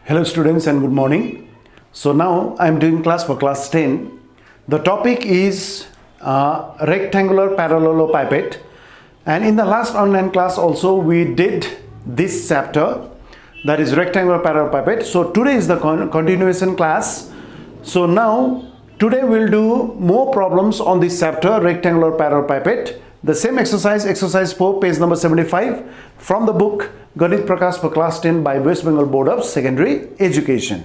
Hello students and good morning. So now I am doing class for class 10. The topic is rectangular parallelopiped, and in the last online class also we did this chapter, that is rectangular parallelopiped. So today is the continuation class. So now today we'll do more problems on this chapter, rectangular parallelopiped. The same exercise 4, page number 75 from the book Ganit Prakash for class 10 by West Bengal Board of Secondary Education.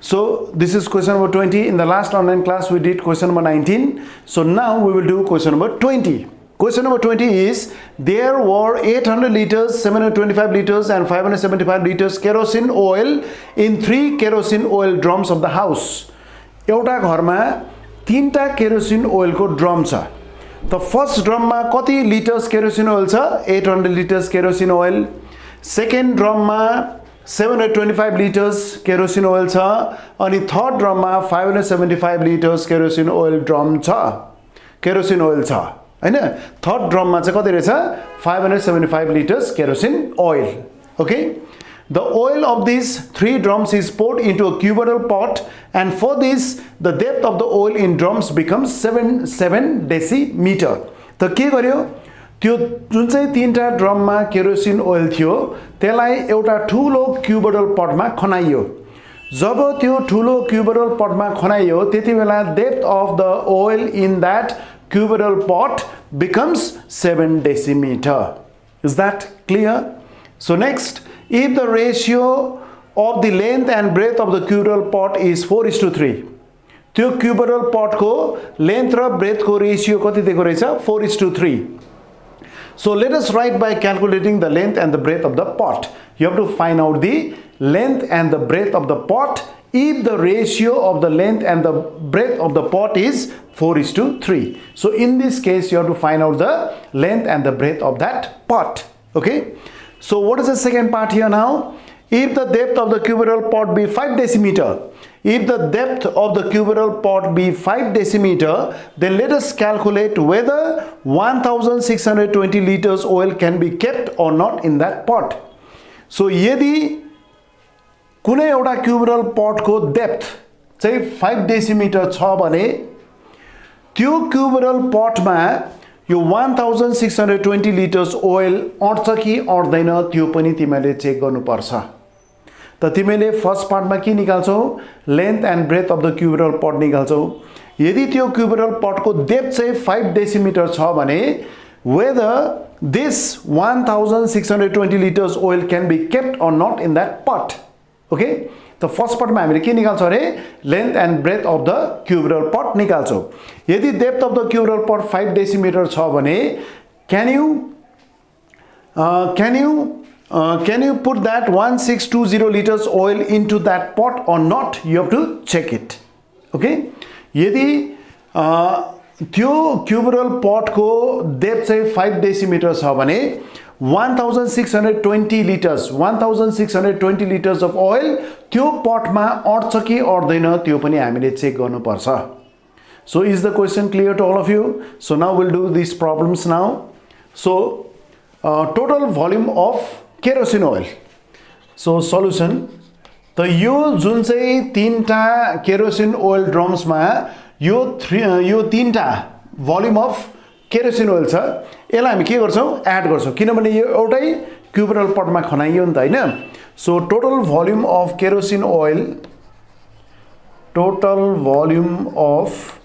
So this is question number 20. In the last online class we did question number 19. So now we will do question number 20. Question number 20 is, there were 800 liters, 725 liters and 575 liters kerosene oil in 3 kerosene oil drums of the house. एउटा घरमा 3टा kerosene oil को drum छ. The first drum मा कति liters kerosene oil छ? 800 liters kerosene oil. Second drum मा 725 liters kerosene oil छ, अनि third drum मा 575 liters kerosene oil drum छ, kerosene oil छ, हैन? Third drum मा चाहिँ कति रहेछ? 575 liters kerosene oil. Okay? The oil of these 3 drums is poured into a cubical pot, and for this the depth of the oil in drums becomes 7 decimeter. त के गर्यो? त्यो जुन चाहिँ 3टा ड्रममा केरोसिन ओइल थियो त्यसलाई एउटा ठूलो क्युबिकल पटमा खनाइयो. जब त्यो ठूलो क्युबिकल पटमा खनाइयो त्यतिबेला depth of the oil in that cubical pot becomes 7 decimeter. Is that clear? So next, if the ratio of the length and breadth of the cubical pot is 4:3, त्यो cubical pot को length र breadth को ratio कति दिएको रहेछ? 4:3. So let us write by calculating the length and the breadth of the pot. You have to find out the length and the breadth of the pot if the ratio of the length and the breadth of the pot is 4:3. So in this case you have to find out the length and the breadth of that pot. Okay? So what is the second part here now? If the depth of the cubical pot be 5 decimeter, if the depth of the cubical pot be 5 decimeter, then let us calculate whether 1620 liters oil can be kept or not in that pot. So यदि कुनै एउटा cubical pot को depth चाहिँ 5 decimeter छ भने त्यो cubical pot मा यो 1620 liters oil अट्छ कि अट्दैन त्यो पनि तिमीले चेक गर्नुपर्छ. त तिमीले फर्स्ट पार्टमा के निकाल्छौ? Length and breadth of the cubical pot निकाल्छौ. यदि त्यो क्युबिकल पटको डेप्थ चाहिँ 5 डेसिमिटर छ भने whether this 1620 liters oil can be kept or not in that pot. Okay? त फर्स्ट पार्टमा हामीले के निकाल्छौ अरे? Length and breadth of the cubical pot निकाल्छौ. यदि डेप्थ अफ द क्युबिकल पट 5 डेसिमिटर छ भने can you put that 1620 liters oil into that pot or not? You have to check it. Okay? यदि त्यो क्युबिकल पट को डेप्थ चाहिँ 5 डेसिमिटर छ भने 1620 liters of oil त्यो पटमा अट्छ कि अट्दैन त्यो पनि हामीले चेक गर्नुपर्छ. So is the question clear to all of you? So now we'll do these problems now. So total volume of kerosene oil. So solution, त यो जुन चाहिँ 3टा kerosene oil drums मा यो 3टा volume of kerosene oil छ, यसलाई हामी के गर्छौं? Add गर्छौं, किनभने यो एउटै क्युबिकल पटमा खनाइयो नि त, हैन? So total volume of kerosene oil, total volume of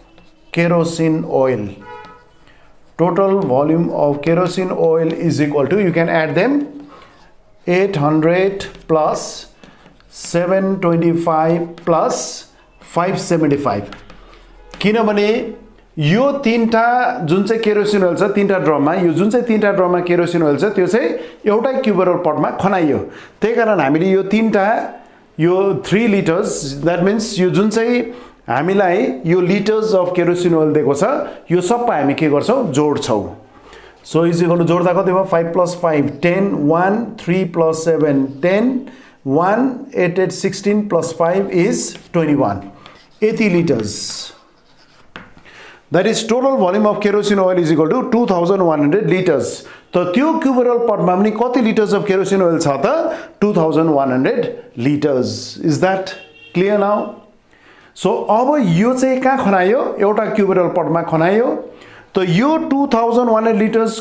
kerosene oil is equal to, you can add them, 800 plus 725 plus 575. किनभने यो 3टा जुन चाहिँ केरोसिन ओइल छ 3टा ड्रममा, यो जुन चाहिँ 3टा ड्रममा केरोसिन ओइल छ त्यो चाहिँ एउटै क्युबिकल पटमा खनाइयो. त्यसैकारण हामीले यो 3टा यो 3 liters, that means यो जुन चाहिँ हामीलाई यो लिटर्स अफ केरोसिन ओइल दिएको छ यो सबै हामी के गर्छौं? जोड्छौं. So is equal to जोड्दा कति भयो? 5 plus 5 10, 1 3 plus 7 10, 1 8 8 16 plus 5 is 21, 80 liters. That is total volume of kerosene oil is equal to 2100 liters. So त्यो cubical pot मा पनि कति liters of kerosene oil छ त 2100 liters. Is that clear now? So अब यो चाहिँ कहाँ खनायो एउटा cubical pot मा खनायो. तो यो 2100 liters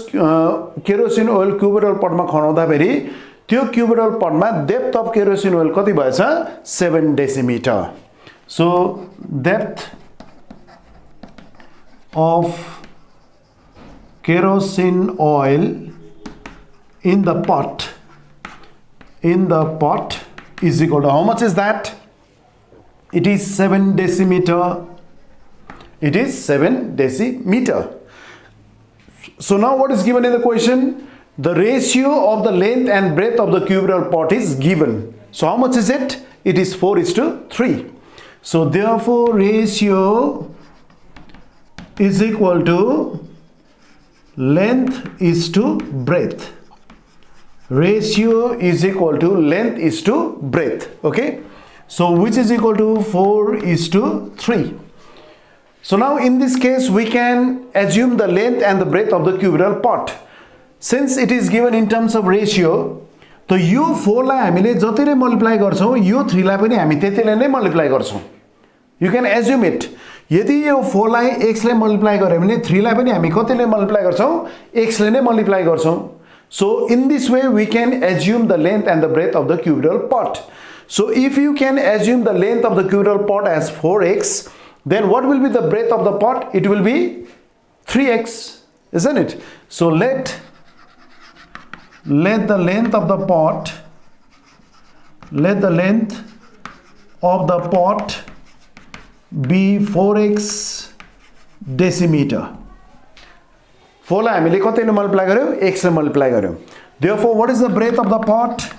kerosene oil cubical pot मा खनाउँदा फेरि त्यो cubical pot मा depth of kerosene oil कति भएछ 7 decimeter. So depth of kerosene oil in the pot is equal to how much is that? It is 7 decimeter. It is 7 decimeter. So now what is given in the question? The ratio of the length and breadth of the cubical pot is given. So how much is it? It is 4:3. So therefore ratio is equal to length is to breadth. Ratio is equal to length is to breadth. Okay. So which is equal to 4:3. So now in this case we can assume the length and the breadth of the cubical pot. Since it is given in terms of ratio, so यो 4 लाई हामीले जतिले multiply गर्छौं यो 3 लाई पनि हामी त्यतिले नै multiply गर्छौं. You can assume it. यदि यो 4 लाई x ले multiply गर्यो भने 3 लाई पनि हामी कतिले मल्टिप्लाई गर्छौं x ले नै मल्टिप्लाई गर्छौं. So in this way we can assume the length and the breadth of the cubical pot. So if you can assume the length of the cubical pot as 4x, then what will be the breadth of the pot? It will be 3x, isn't it? So let the length of the pot be 4x decimeter. 4 लाई हामीले कतिले multiply गर्यौ x ले multiply गर्यौ. Therefore what is the breadth of the pot?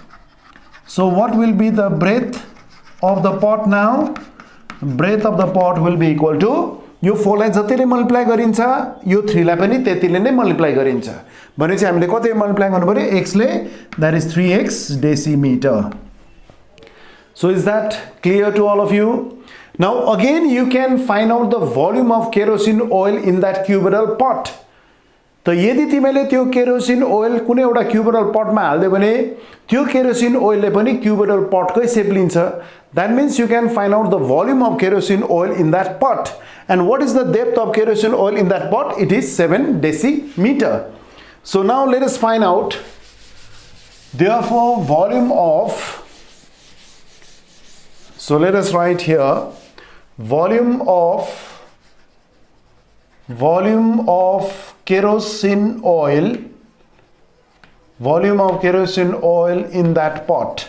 So what will be the breadth of the pot now? Breadth of the pot will be equal to यो 4 लाई जतिले multiply गरिन्छ यो 3 लाई पनि त्यतिले नै मल्टिप्लाई गरिन्छ. भनेपछि हामीले कति मल्टिप्लाई गर्नु पर्यो x ले, that is 3x decimeter. So is that clear to all of you? Now again you can find out the volume of kerosene oil in that cubical pot. तो यदि तिमीले त्यो केरोसिन ओइल कुनै एउटा cubical पटमा हाल्दै भने त्यो केरोसिन ओइलले पनि क्युबिकल पटकै शेप लिन्छ. That means you can find out the volume of kerosene oil in that pot. And what is the depth of kerosene oil in that pot? It is 7 decimeter. So now let us find out. Therefore volume of, so let us write here volume of kerosene oil in that pot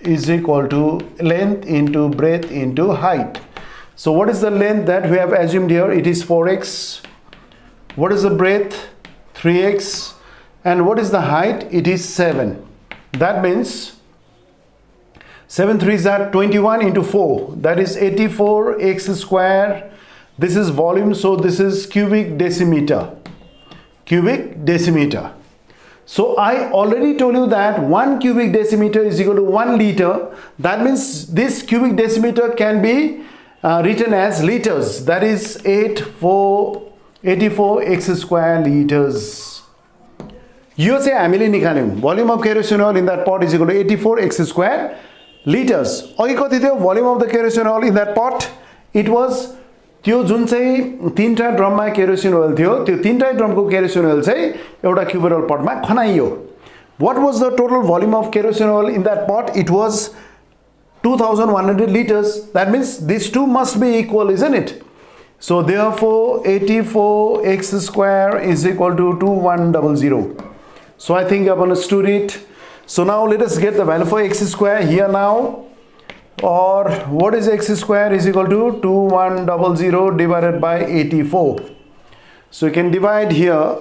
is equal to length into breadth into height. So what is the length that we have assumed here? It is 4x. What is the breadth? 3x. And what is the height? It is 7. That means 7 3s are 21 into 4, that is 84x square. This is volume, so this is cubic decimeter. So I already told you that 1 cubic decimeter is equal to 1 liter. That means this cubic decimeter can be written as liters. That is 84x square liters. You say हामीले निकाल्यौं volume of kerosene oil in that pot is equal to 84x square liters. अघि कति थियो volume of the kerosene oil in that pot? It was त्यो जुन चाहिँ तीनटा ड्रममा kerosene oil थियो त्यो तीनटा ड्रमको केरोसिन ओइल चाहिँ एउटा cubical पटमा खनाइयो. What was the total volume of kerosene oil in that pot? It was 2100 liters. That means these two must be equal, isn't it? So therefore 84x square is equal to 2100. So I think I've understood it. So now let us get the value for x square here now. Or what is x square is equal to 2100 divided by 84. So you can divide here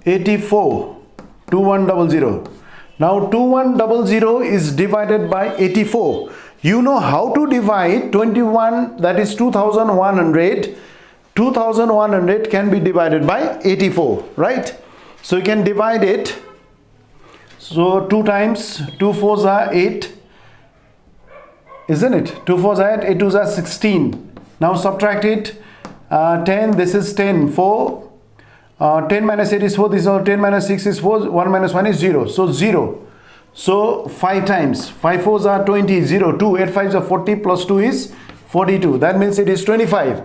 84 2100. Now 2100 is divided by 84. You know how to divide 21, that is 2100. 2100 can be divided by 84, right? So you can divide it. So 2 times 2 4s are 8. isn't it? 2 4s are 8, 2s are 16. Now subtract it. 10, this is 10, 4. 10 minus 8 is 4, this is 10 minus 6 is 4, 1 minus 1 is 0. So 0. So 5 times. 5 4s are 20, 0, 2, 8 5s are 40, plus 2 is 42. That means it is 25.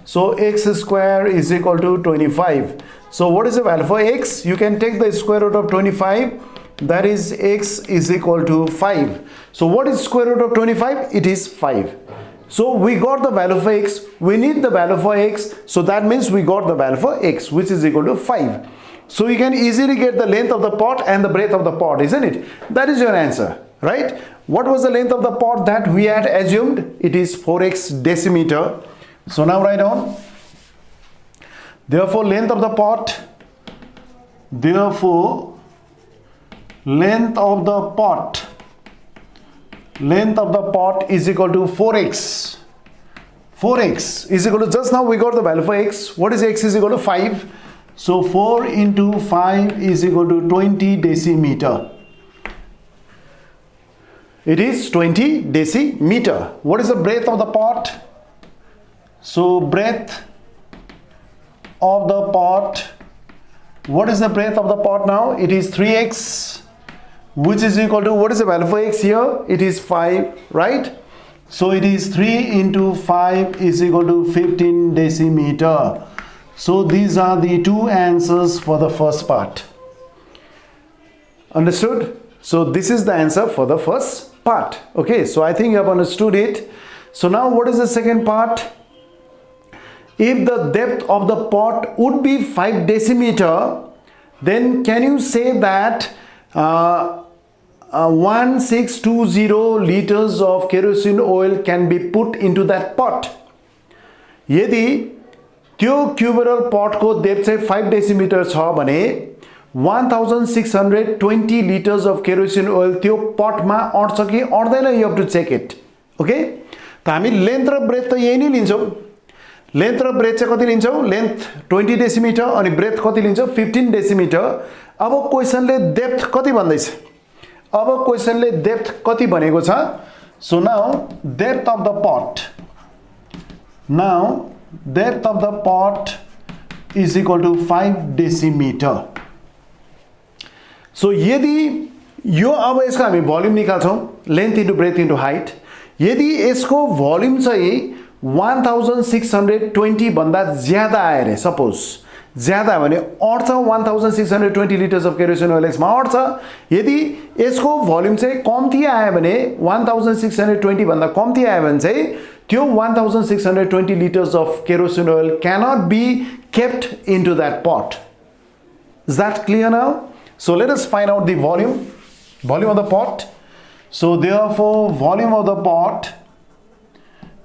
So x square is equal to 25. So what is the value for x? You can take the square root of 25. That is x is equal to 5. So what is square root of 25? It is 5. So we got the value for x. We need the value for x. So that means we got the value for x, which is equal to 5. So you can easily get the length of the pot and the breadth of the pot, isn't it? That is your answer, right? What was the length of the pot that we had assumed? It is 4x decimeter. So now write down. Therefore, length of the pot. Therefore, length of the pot. Length of the pot is equal to 4x. 4x is equal to, just now we got the value for x. What is x is equal to 5. So 4 into 5 is equal to 20 decimeter. It is 20 decimeter. What is the breadth of the pot? So breadth of the pot. What is the breadth of the pot now? It is 3x, which is equal to, what is the value for x here? It is 5, right? So it is 3 into 5 is equal to 15 decimeter. So these are the two answers for the first part. Understood? So this is the answer for the first part. Okay, so I think you have understood it. So now what is the second part? If the depth of the pot would be 5 decimeter, then can you say that 1620 liters of kerosene oil can be put into that pot? यदि त्यो क्युबरल pot को depth चाहिँ 5 decimeter छ भने 1620 liters of kerosene oil त्यो pot मा अट्छ कि अट्दैन, you have to check it. Okay? त हामी length र breadth त यही नै लिन्छौं. Length र breadth चाहिँ कति लिन्छौं? Length 20 decimeter अनि breadth कति लिन्छौं? 15 decimeter. अब क्वेशनले डेप्थ कति भन्दैछ? अब क्वेशनले डेप्थ कति भनेको छ? So now depth of the pot. Now depth of the pot is equal to 5 decimeter. So यदि यो अब यसको हामी भोल्युम निकाल्छौं, length into breadth into height. यदि यसको भोल्युम चाहिँ 1620 भन्दा ज्यादा आयो रे, सपोज ज्यादा भने अट्छ 1620 liters of kerosene oil मा अट्छ. यदि यसको भोल्युम चाहिँ कम्ती आयो भने 1620 भन्दा कम्ती आयो भने चाहिँ त्यो 1620 liters of kerosene oil cannot be kept into that pot. Is that clear now? So let us find out the volume of the pot. So therefore volume of the pot.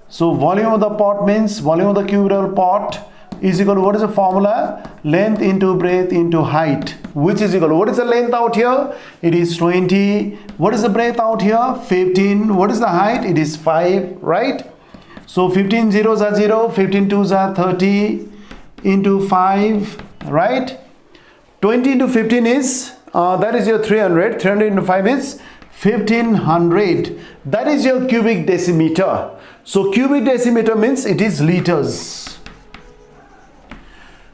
So volume of the pot means volume of the cubical pot is equal to, what is the formula? Length into breadth into height, which is equal to, what is the length out here? It is 20. What is the breadth out here? 15. What is the height? It is 5, right? So 15 zeros are 0, 15 twos are 30 into 5, right? 20 into 15 is, that is your 300. 300 into 5 is 1500. That is your cubic decimeter. So cubic decimeter means it is liters.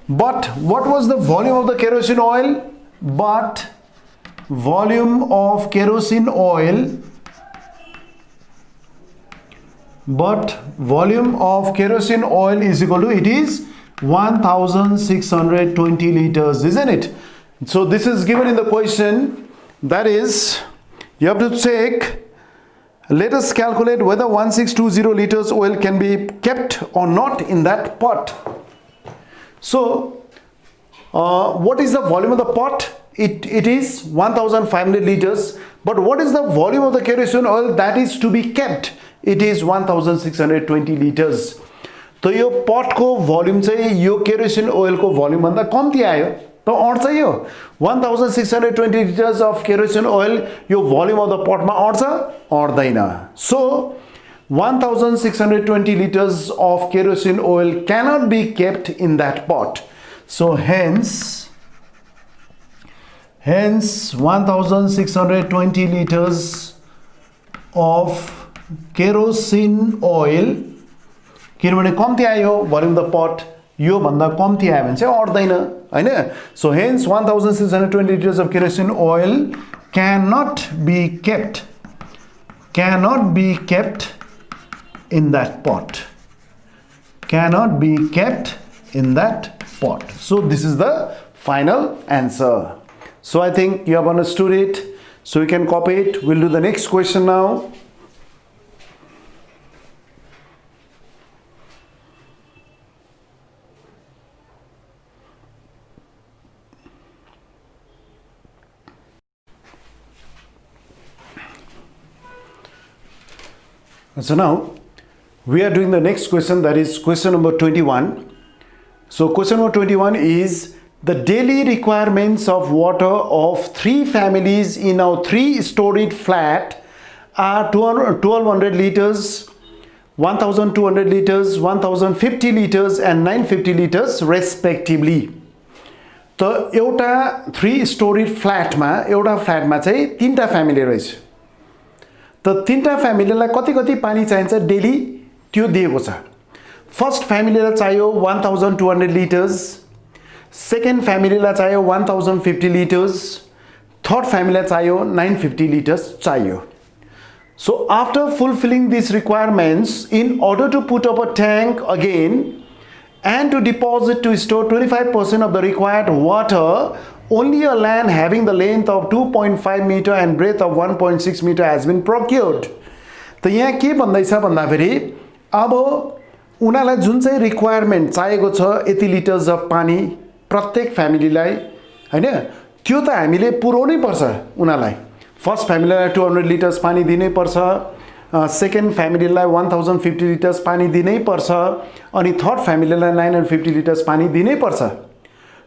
But what was the volume of the kerosene oil? But volume of kerosene oil, is equal to, it is 1620 liters, isn't it? So this is given in the question. That is, you have to check. Let us calculate whether 1620 liters oil can be kept or not in that pot. So what is the volume of the pot? It is 1500 liters. But what is the volume of the kerosene oil that is to be kept? It is 1620 liters. So yo pot को volume चाहिँ यो kerosene oil को volume भन्दा कम्ती आयो. तो अट्छ यो 1620 liters of kerosene oil yo volume of the pot मा अट्छ अट्दैन. So 1620 liters of kerosene oil cannot be kept in that pot. So hence 1620 liters of kerosene oil किनभने कम्ती आयो भोल्युम द पट यो भन्दा कम्ती आयो भने चाहिँ अट्दैन हैन सो hence 1620 liters of kerosene oil cannot be kept in that pot, so this is the final answer. So I think you have understood it, so you can copy it. We'll do the next question now. So now we are doing the next question, that is question number 21. So question number 21 is the daily requirements of water of 3 families in our 3-storied flat are 1200 liters, 1200 liters, 1050 liters and 950 liters respectively. त एउटा 3-storied फ्ल्याटमा चाहिँ 3टा family रहेछ। त 3टा फ्यामिलीलाई कति पानी चाहिन्छ daily त्यो दिएको छ। फर्स्ट फ्यामिलीलाई चाहियो 1200 लिटर्स, सेकेन्ड फ्यामिलीलाई चाहियो 1050 लिटर्स, थर्ड फ्यामिलीलाई चाहियो 950 लिटर्स चाहियो। So after fulfilling these requirements, in order to put up a tank again and to deposit to store 25% of the required water, only a land having the length of 2.5 meter and breadth of 1.6 meter has been procured. त यहाँ के भन्दैछ भन्दाखेरि अब उनीलाई जुन चाहिँ requirement चाहिएको छ यति litres of पानी प्रत्येक फ्यामिलीलाई हैन त्यो त हामीले पुर्याउनै पर्छ उनीलाई। फर्स्ट फ्यामिलीलाई 200 लिटर्स पानी दिनै पर्छ, सेकेन्ड फ्यामिलीलाई 1050 लिटर्स पानी दिनै पर्छ अनि थर्ड फ्यामिलीलाई 950 लिटर्स पानी दिनै पर्छ।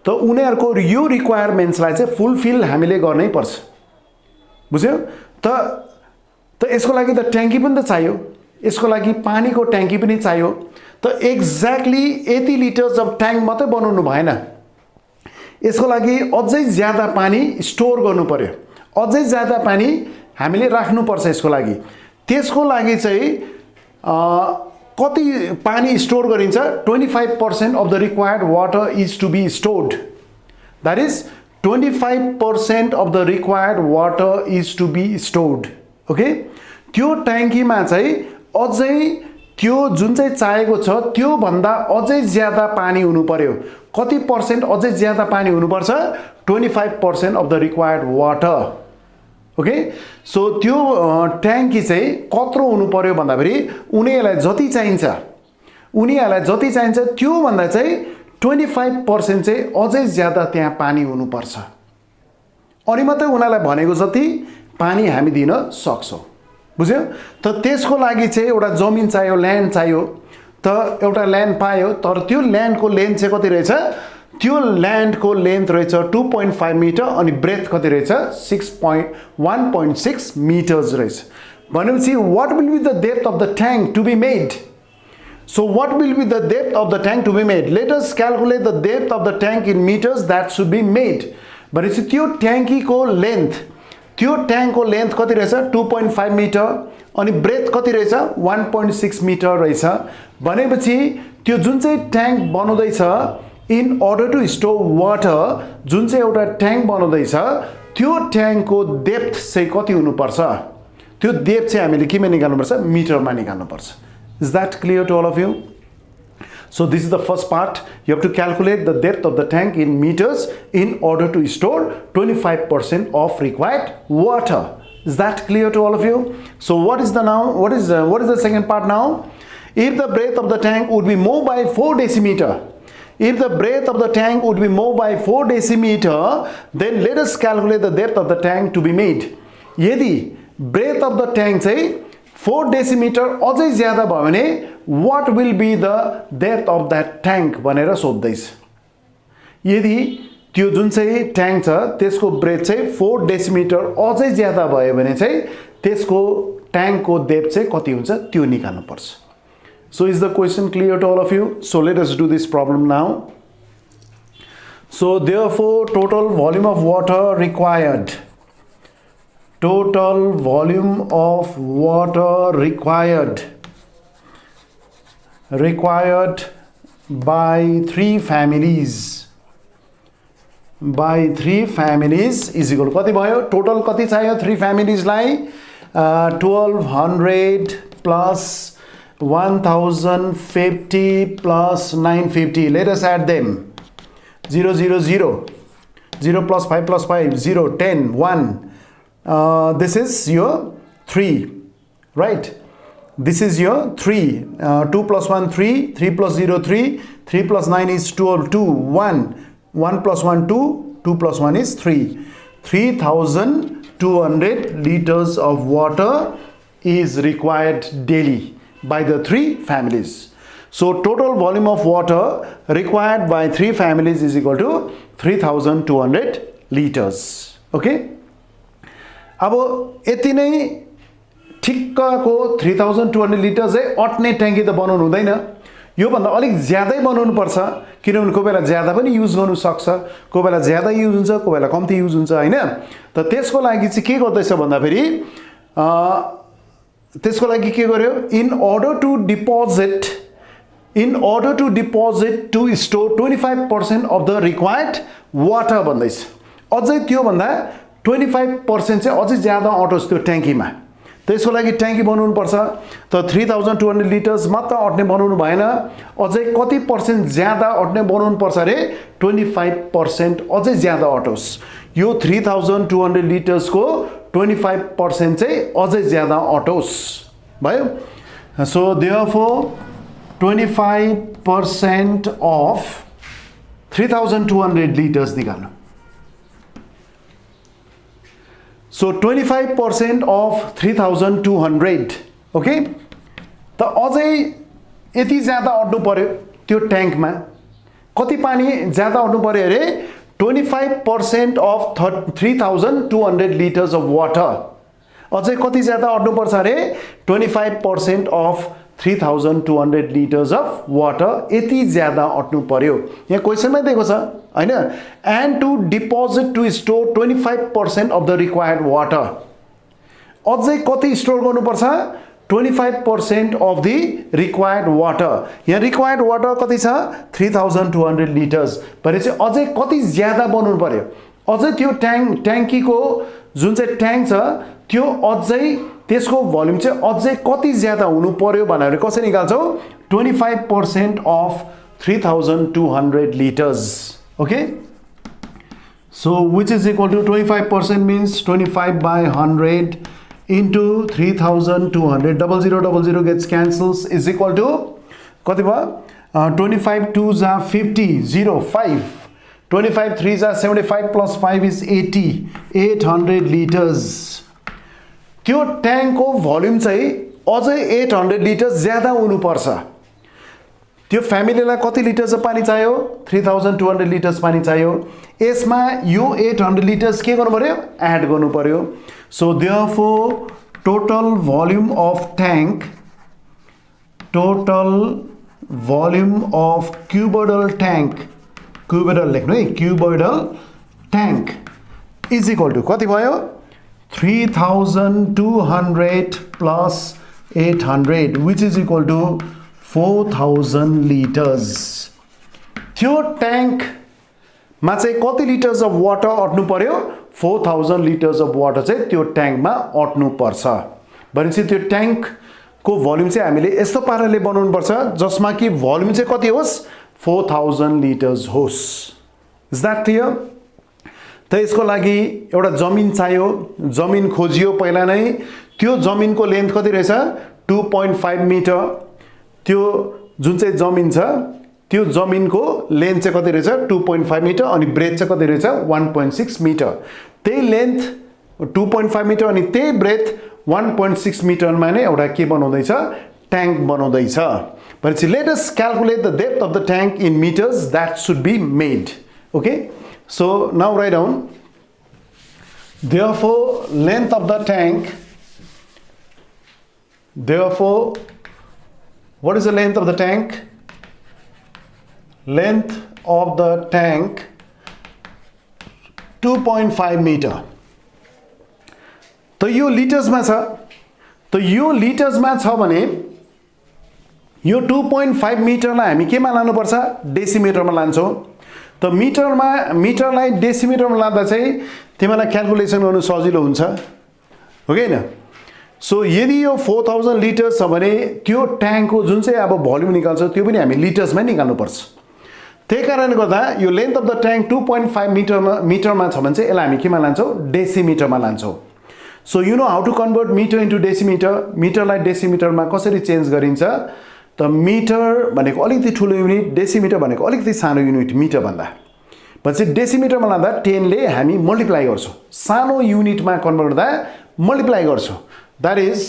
त उनीहरुको यो रिक्वायरमेन्ट्सलाई चाहिँ फुलफिल हामीले गर्नै पर्छ। बुझ्यो? त यसको लागि त ट्याङ्की पनि त चाहियो, यसको लागि पानीको ट्याङ्की पनि चाहियो। त एक्ज्याक्टली 80 लिटर्स अफ ट्याङ्क मात्रै बनाउनु भएन, यसको लागि अझै ज्यादा पानी स्टोर गर्नु पर्यो, अझै ज्यादा पानी हामीले राख्नु पर्छ। यसको लागि त्यसको लागि चाहिँ कति पानी स्टोर गरिन्छ 25% of the required water is to be stored, that is 25% of the required water is to be stored. Okay, त्यो ट्याङ्कीमा चाहिँ अझै त्यो जुन चाहिँ चाहिएको छ त्यो भन्दा अझै ज्यादा पानी हुनु पर्यो। कति पर्सेन्ट अझै ज्यादा पानी हुनु पर्छ 25% of the required water. Okay so त्यो ट्याङ्की चाहिँ कत्रो हुनु पर्यो भन्दाखेरि उनीहरुलाई जति चाहिन्छ त्यो भन्दा चाहिँ 25% चाहिँ अझै ज्यादा त्यहाँ पानी हुनु पर्छ अनि मात्रै उनीहरुलाई भनेको जति पानी हामी दिन सक्छौं। बुझ्यो? त त्यसको लागि चाहिँ एउटा जमिन चाहियो, ल्यान्ड चाहियो। त एउटा ल्यान्ड पायो, तर त्यो ल्यान्डको लेन्थ चाहिँ कति रहेछ? त्यो ल्यान्डको लेन्थ रहेछ 2.5 मिटर अनि ब्रेथ कति रहेछ 1.6 मिटर्स रहेछ। भनेपछि what will be the depth of the tank to be made? So what will be the depth of the tank to be made? Let us calculate the depth of the tank in meters that should be made. भनेपछि त्यो ट्याङ्कीको length कति रहेछ 2.5 metre अनि breath कति रहेछ 1.6 metre रहेछ। भनेपछि त्यो जुन चाहिँ ट्याङ्क बनाउँदैछ in order to store water, जुन चाहिँ एउटा ट्याङ्क बनाउँदैछ त्यो ट्याङ्कको डेप्थ चाहिँ कति हुनु पर्छ? त्यो डेप्थ चाहिँ हामीले केमा निकाल्नु पर्छ? मिटरमा निकाल्नु पर्छ। Is that clear to all of you? So this is the first part. You have to calculate the depth of the tank in meters in order to store 25% of required water. Is that clear to all of you? So what is the second part now? If the breadth of the tank would be more by 4 decimeter, if the breadth of the tank would be more by 4 decimeter, then let us calculate the depth of the tank to be made. यदि breadth of the tank चाहिँ 4 decimeter अझै ज्यादा भयो भने what will be the depth of that tank भनेर सोध्दैछ। यदि त्यो जुन चाहिँ ट्याङ्क छ त्यसको ब्रेथ चाहिँ 4 decimeter अझै ज्यादा भयो भने चाहिँ त्यसको ट्याङ्कको डेप्थ चाहिँ कति हुन्छ त्यो निकाल्नु पर्छ। So is the question clear to all of you? So let us do this problem now. So therefore total volume of water required total volume of water required by three families is equal to कति भयो total कति चाहियो three families lie 1200 plus 1050 plus 950. Let us add them. 0 0 0 0 plus 5 plus 5 0 10 1. This is your 3, right? This is your 3. 2 plus 1 3, 3 plus 0 3, 3 plus 9 is 12 2 1, 1 plus 1 2, 2 plus 1 is 3. 3200 liters of water is required daily by the three families. So total volume of water required by three families is equal to 3200 liters. Okay? अब यति नै ठिक्कको 3200 litre चाहिँ अट्ने ट्याङ्की त बनाउनु हुँदैन, यो भन्दा अलिक ज्यादै बनाउनु पर्छ किनभने कोही बेला ज्यादा पनि युज गर्नु सक्छ, कोही बेला ज्यादा युज हुन्छ, कोही बेला कम्ती युज हुन्छ हैन। त त्यसको लागि चाहिँ के गर्दैछ भन्दा फेरि त्यसको लागि के गर्यो in order to deposit to store 25% of the required water भन्दैछ। अझै त्यो भन्दा 25% चाहिँ अझै ज्यादा अटोस् त्यो ट्याङ्कीमा। त्यसको लागि ट्याङ्की बनाउनु पर्छ। त 3200 लिटर्स मात्र अट्ने बनाउनु भएन, अझै कति पर्सेन्ट ज्यादा अट्ने बनाउनु पर्छ रे 25% अझै ज्यादा अटोस्। यो 3200 लिटर्स को 25% चाहिँ अझै ज्यादा अटोस् भयो। सो therefore 25% of 3200 liters निकाल्नु। So 25% of 3200, okay? त अझै यति ज्यादा अट्नु पर्यो त्यो ट्याङ्कमा। कति पानी ज्यादा अट्नु पर्यो अरे 25% of 3200 liters of water। अझै कति ज्यादा अट्नु पर्छ अरे 25% of 3200 liters of water, यति ज्यादा अट्नु पर्यो। यहाँ क्वेशनमै दिएको छ हैन, and to deposit to store 25% of the required water। अझै कति स्टोर गर्नुपर्छ 25% of the required water। यहाँ required water कति छ 3200 liters, भनेपछि अझै कति ज्यादा बनाउनु पर्यो। अझै त्यो ट्याङ्कीको जुन चाहिँ ट्याङ्क छ त्यो अझै त्यसको भोल्युम चाहिँ अझै कति ज्यादा हुनु पर्यो भनेर कसरी निकाल्छौ 25% of 3200 liters। Okay, so which is equal to 25% means 25 by 100 into 3200, 0000 gets cancels is equal to कति भयो 25 2s are 50 0 5, 25 3s are 75 plus 5 is 80, 800 liters। त्यो ट्याङ्कको भोल्युम चाहिँ अझै 800 लिटर ज्यादा हुनु पर्छ। त्यो फ्यामिलीलाई कति लिटर चाहिँ पानी चाहियो 3200 लिटर्स पानी चाहियो। यसमा यो 800 लिटर्स के गर्नु पर्यो एड गर्नु पर्यो। सो therefore total volume of tank, total volume of cuboidal tank, cuboidal लेख्नु है, cuboidal tank is equal to कति भयो 3200 plus 800 which is equal to 4000 liters। त्यो ट्याङ्कमा चाहिँ कति लिटर्स अफ वाटर अट्नु पर्यो 4000 लिटर्स अफ वाटर चाहिँ त्यो ट्याङ्कमा अट्नु पर्छ। भनेपछि त्यो ट्याङ्कको भोल्युम चाहिँ हामीले यस्तो पाराले बनाउनु पर्छ जसमा कि भोल्युम चाहिँ कति होस् 4000 लिटर्स होस्। Is that clear? त यसको लागि एउटा जमिन चाहियो, जमिन खोजियो पहिला नै। त्यो जमिनको लेन्थ कति रहेछ 2.5 मिटर। त्यो जुन चाहिँ जमिन छ त्यो जमिनको लेन्थ चाहिँ कति रहेछ 2.5 मिटर अनि ब्रेथ चाहिँ कति रहेछ 1.6 मिटर। त्यही लेन्थ 2.5 मिटर अनि त्यही ब्रेथ 1.6 मिटरमा नै एउटा के बनाउँदैछ ट्याङ्क बनाउँदैछ। भनेपछि let us calculate the depth of the tank in metres that should be made. Okay, so now write down therefore length of the tank, therefore what is the length of the tank? Length of the tank 2.5 meter, त यो लिटर्समा छ त यो लिटर्समा छ भने यो 2.5 मिटरलाई हामी केमा लानुपर्छ डेसिमिटरमा लान्छौं त मिटरलाई डेसिमिटरमा लाँदा चाहिँ तिमीलाई क्याल्कुलेसन गर्नु सजिलो हुन्छ हो कि हैन सो यदि यो 4000 लिटर्स छ भने त्यो ट्याङ्कको जुन चाहिँ अब भोल्युम निकाल्छ त्यो पनि हामी लिटर्समै निकाल्नु पर्छ त्यही कारणले गर्दा यो लेन्थ अफ द ट्याङ्क 2.5 मिटरमा छ भने चाहिँ यसलाई हामी केमा लान्छौं डेसिमिटरमा लान्छौं so you know how to convert metre into decimetre मिटरलाई डेसिमिटरमा कसरी चेन्ज गरिन्छ त मिटर भनेको अलिकति ठुलो युनिट डेसिमिटर भनेको अलिकति सानो युनिट मिटर भन्दा पछि डेसिमिटरमा लाँदा 10 ले हामी मल्टिप्लाई गर्छौं सानो युनिटमा कन्भर्ट गर्दा मल्टिप्लाई गर्छौं that is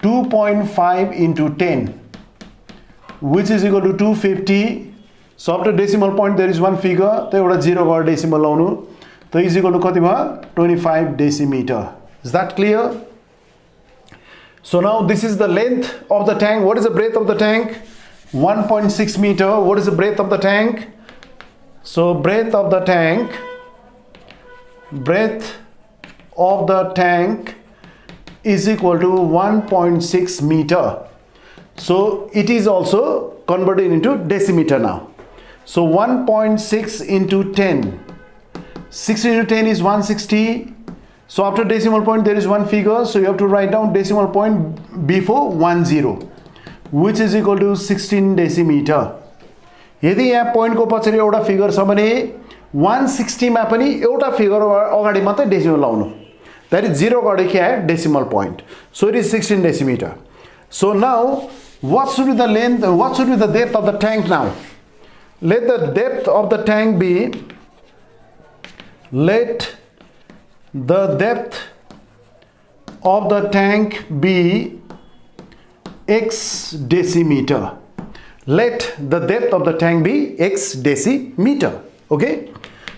2.5 into 10 which is equal to 250 so after decimal point there is one figure त एउटा 0 गरेर डेसिमल लाउनु त is equal to कति भयो 25 decimeter is that clear so now this is the length of the tank what is the breadth of the tank 1.6 meter what is the breadth of the tank so breadth of the tank is equal to 1.6 meter so it is also converted into decimeter now so 1.6 into 10 60 into 10 is 160 so after decimal point there is one figure so you have to write down decimal point before 10 which is equal to 16 decimeter यदि यहाँ point को पछाडि एउटा figure छ भने 160 मा पनि एउटा फिगर अगाडि मात्रै डेसिमल लाउनु that is 0 got a decimal point so it is 16 decimeter so now what should be the length what should be the depth of the tank now let the depth of the tank be x decimeter let the depth of the tank be x decimeter okay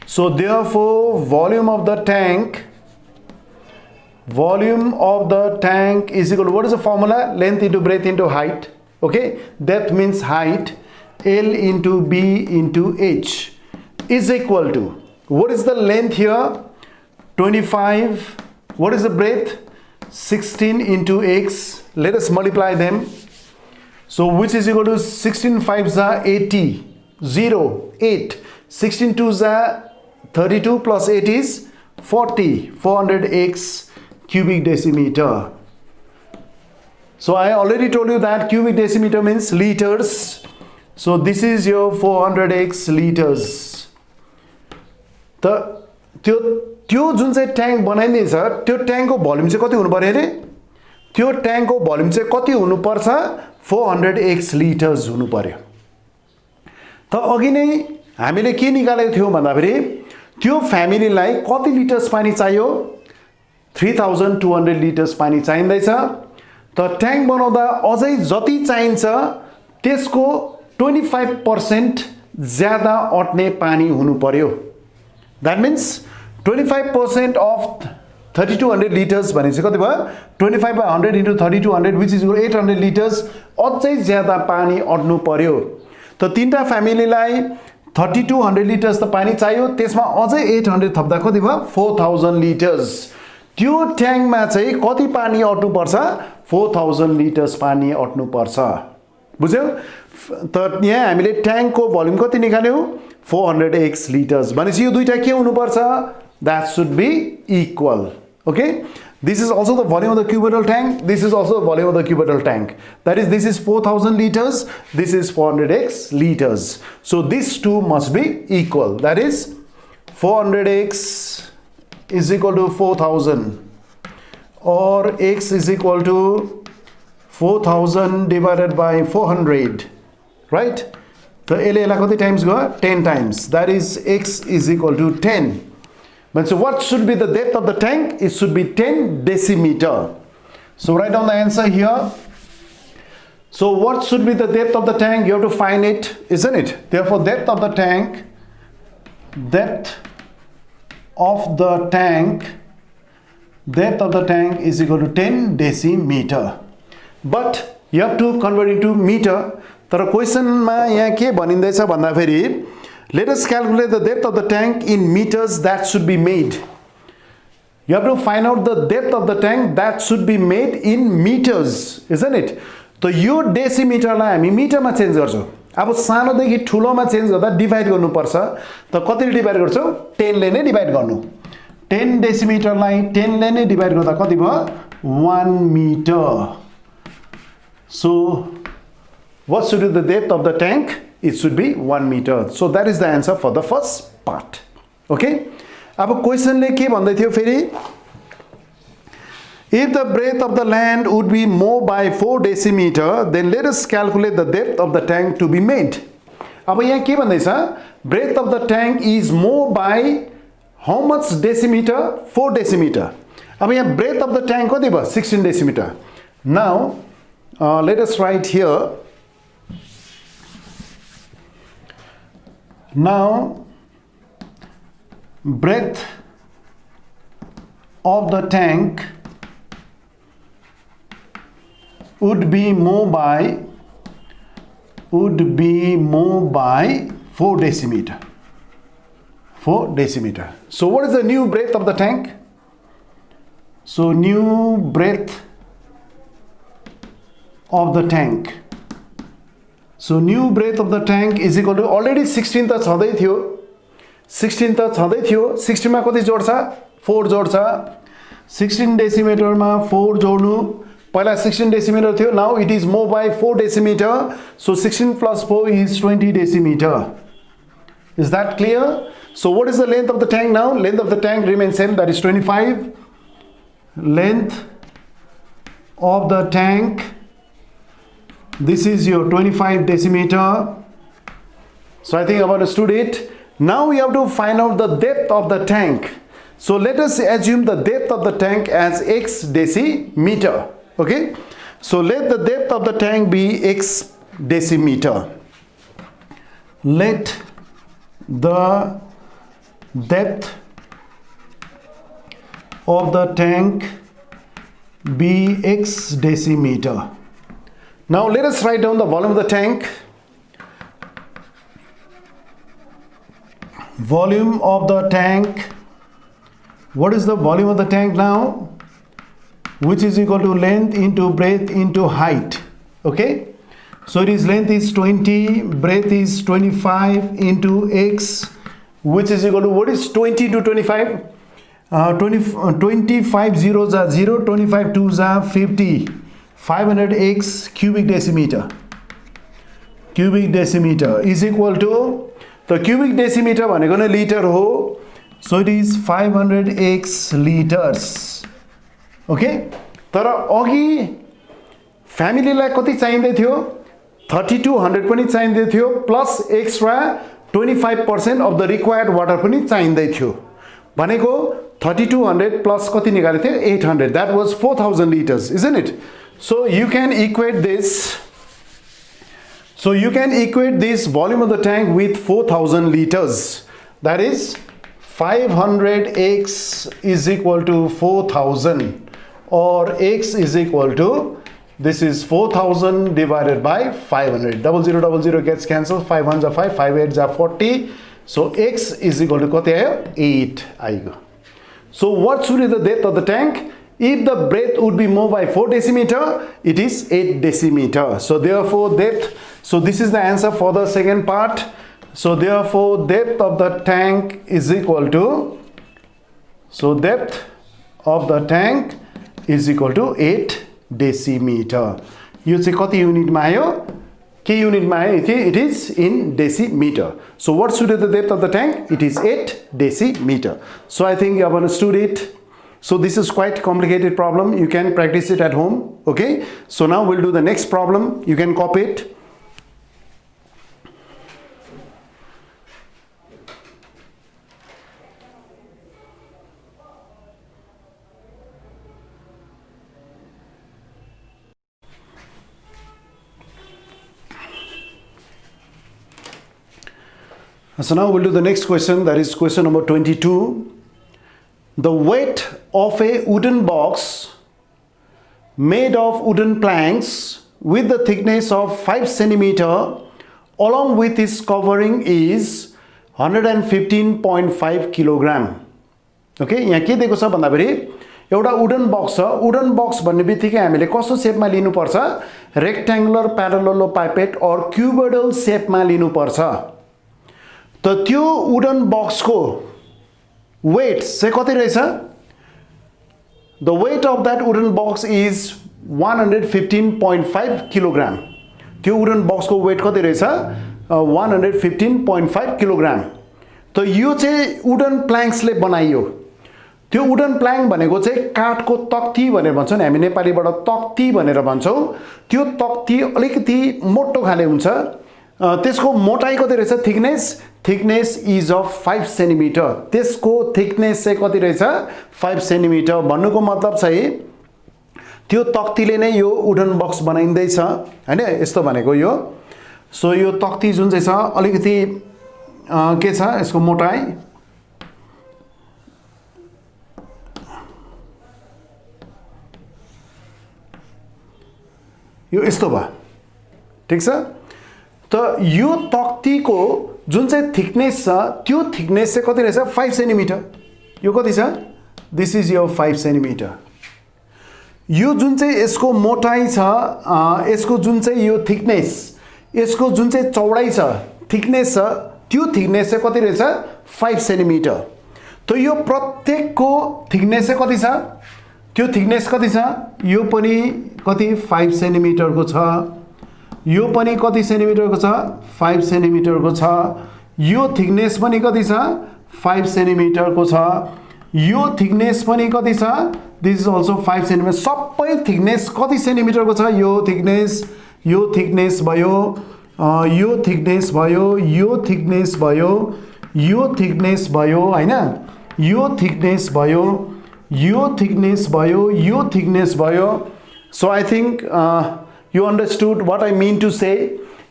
so therefore volume of the tank is equal to what is the formula length into breadth into height okay depth means height L into B into H is equal to what is the length here 25 what is the breadth 16 into x let us multiply them so which is equal to 16 5s are 80 0 8 16 2s are 32 plus 8 is 40 400x cubic decimeter so I already told you that cubic decimeter means liters so this is your 400x liters त्यो जुन चाहिँ tank बनाइदिन्छ त्यो ट्याङ्कको volume चाहिँ कति हुनु पर्यो रे त्यो ट्याङ्कको भोल्युम चाहिँ कति हुनु पर्छ 400x लिटर्स हुनु पर्यो त अघि नै हामीले के निकालेको थियौ भन्दाखेरि त्यो फ्यामिलीलाई कति लिटर्स पानी चाहियो 3200 लिटर्स पानी चाहिँदैछ त ट्याङ्क बनाउँदा अझै जति चाहिन्छ त्यसको 25% ज्यादा अट्ने पानी हुनु पर्यो that means 25% of 3200 liters भनेपछि कति भयो 25 by 100 into 3200 which is 800 liters अझै ज्यादा पानी अट्नु पर्यो त तीनटा फ्यामिलीलाई 3200 लिटर्स त पानी चाहियो त्यसमा अझै 800 थप्दा कति भयो 4000 लिटर्स त्यो ट्याङ्कमा चाहिँ कति पानी अट्नु पर्छ 4000 लिटर्स पानी अट्नु पर्छ बुझ्यौ त यहाँ हामीले ट्याङ्कको भोल्युम कति निकाल्यौ 400x liters भनेपछि यो दुईटा के हुनु पर्छ that should be equal okay this is also the volume of the cubital tank this is also the volume of the cubital tank that is this is 4000 liters this is 400x liters so these two must be equal that is 400x is equal to 4000 or x is equal to 4000 divided by 400 right so यसलाई कति times गयो 10 times that is x is equal to 10 but so what should be the depth of the tank it should be 10 decimeter so write down the answer here so what should be the depth of the tank you have to find it isn't it therefore depth of the tank is equal to 10 decimeter but you have to convert into meter तर क्वेशनमा यहाँ के भनिँदैछ भन्दाखेरि let us calculate the depth of the tank in meters that should be made You have to find out the depth of the tank. That should be made in meters, isn't it? So यो डेसिमिटरलाई हामी मिटरमा change गर्छौं. अब सानोदेखि ठुलोमा change गर्दा divide गर्नुपर्छ. त कतिले divide गर्छौ? 10 ले नै डिभाइड गर्नु. 10 डेसिमिटरलाई 10 ले नै डिभाइड गर्दा कति भयो? 1 meter. So what should be the depth of the tank? It should be 1 meter. So that is the answer for the first part. Okay? अब क्वेशनले के भन्दै थियो फेरि? If the breadth of the land would be more by 4 decimeter, then let us calculate the depth of the tank to be made. अब यहाँ के भन्दैछ? Breadth of the tank is more by how much decimeter? 4 decimeter. अब यहाँ breadth of the tank कति भयो? 16 decimeter. Now, let us write here. Now, breadth of the tank would be more by 4 decimeter. 4 decimeter. So what is the new breadth of the tank? So new breadth of the tank. So new breadth of the tank is equal to already 16 त छँदै थियो. 16 त छँदै थियो. 16 मा कति जोड्छ? 4 जोड्छ. 16 decimeter मा 4 जोड्नु. पहिला 16 decimeter थियो. Now it is more by 4 decimeter. So 16 plus 4 is 20 decimeter. Is that clear? So what is the length of the tank now? Length of the tank remains same, that is 25. Length of the tank, this is your 25 decimeter. So I think I've understood it. Now we have to find out the depth of the tank. So let us assume the depth of the tank as x decimeter. Okay, so let the depth of the tank be x decimeter. Let the depth of the tank be x decimeter. Now let us write down the volume of the tank. Volume of the tank. What is the volume of the tank now? Which is equal to length into breadth into height. Okay, so it is length is 20, breadth is 25 into x, which is equal to, what is 20 to 25? 25 zeros are 0, 25 twos are 50. 500x cubic decimeter. Cubic decimeter is equal to, the cubic decimeter भनेको नै liter हो. So it is 500x liters. Okay, तर अघि फ्यामिलीलाई कति चाहिँदै थियो? 3200 पनि चाहिँदै थियो plus extra 25% of the required water पनि चाहिँदै थियो. भनेको 3200 plus कति निकालेको थियो? 800. That was 4000 liters, isn't it? So you can equate this. So you can equate this volume of the tank with 4000 liters. That is 500x is equal to 4000, or x is equal to, this is 4000 divided by 500. 0000 gets cancelled. 5 ones are 5, 5 8s are 40. So x is equal to कति आयो? 8 आइगयो. So what should be the depth of the tank? If the breadth would be more by 4 decimeter, it is 8 decimeter. So therefore depth, so this is the answer for the second part. So therefore depth of the tank is equal to, so depth of the tank is equal to 8 decimeter. यो चाहिँ कति युनिटमा आयो? के युनिटमा आयो? It is in decimeter. So what should be the depth of the tank? It is 8 decimeter. So I think you have understood it. So this is quite complicated problem. You can practice it at home. Okay, so now we'll do the next problem. You can copy it. So now we'll do the next question, that is question number 22. The weight of a wooden box made of wooden planks with the thickness of 5 centimeter along with its covering is 115.5 kilogram. Okay यहाँ के दिएको छ भन्दाखेरि एउटा wooden बक्स छ wooden बक्स भन्ने बित्तिकै हामीले कस्तो शेपमा लिनुपर्छ रेक्ट्याङ्गुलर प्यारालेलोपाइपेड अर क्युबोइडल शेपमा लिनुपर्छ त त्यो वुडन बक्सको वेट चाहिँ कति रहेछ the weight of that wooden box is 115.5 kilogram त्यो वुडन बक्सको वेट कति रहेछ 115.5 किलोग्राम त यो चाहिँ वुडन प्लाङ्क्सले बनाइयो त्यो वुडन प्लाङ्क भनेको चाहिँ काठको तक्ती भनेर भन्छौँ हामी नेपालीबाट तक्ती भनेर भन्छौँ त्यो तक्ती अलिकति मोटो खाले हुन्छ त्यसको मोटाइ कति रहेछ थिकनेस इज अफ 5 सेन्टिमिटर त्यसको थिकनेस चाहिँ कति रहेछ 5 सेन्टिमिटर भन्नुको मतलब चाहिँ त्यो तक्तीले नै यो वुडन बक्स बनाइँदैछ हैन यस्तो भनेको यो सो यो तक्ती जुन चाहिँ छ अलिकति के छ यसको मोटाइ यो यस्तो भयो ठीक छ त यो तक्तीको जुन चाहिँ थिकनेस छ त्यो थिकनेस चाहिँ कति रहेछ 5 सेन्टिमिटर यो कति छ दिस इज यो 5 सेन्टिमिटर यो जुन चाहिँ यसको मोटाइ छ यसको जुन चाहिँ यो थिकनेस यसको जुन चाहिँ चौडाइ छ थिकनेस छ त्यो थिकनेस चाहिँ कति रहेछ 5 सेन्टिमिटर त यो प्रत्येकको थिकनेस चाहिँ कति छ त्यो थिकनेस कति छ यो पनि कति 5 सेन्टिमिटरको छ यो पनि कति सेन्टिमिटरको छ 5 सेन्टिमिटरको छ यो थिकनेस पनि कति छ 5 सेन्टिमिटरको छ यो थिकनेस पनि कति छ दिस इज अल्सो 5 सेन्टिमिटर सबै थिकनेस कति सेन्टिमिटरको छ यो थिकनेस भयो यो थिकनेस भयो यो थिकनेस भयो यो थिकनेस भयो हैन यो थिकनेस भयो यो थिकनेस भयो यो थिकनेस भयो so I think you understood what I mean to say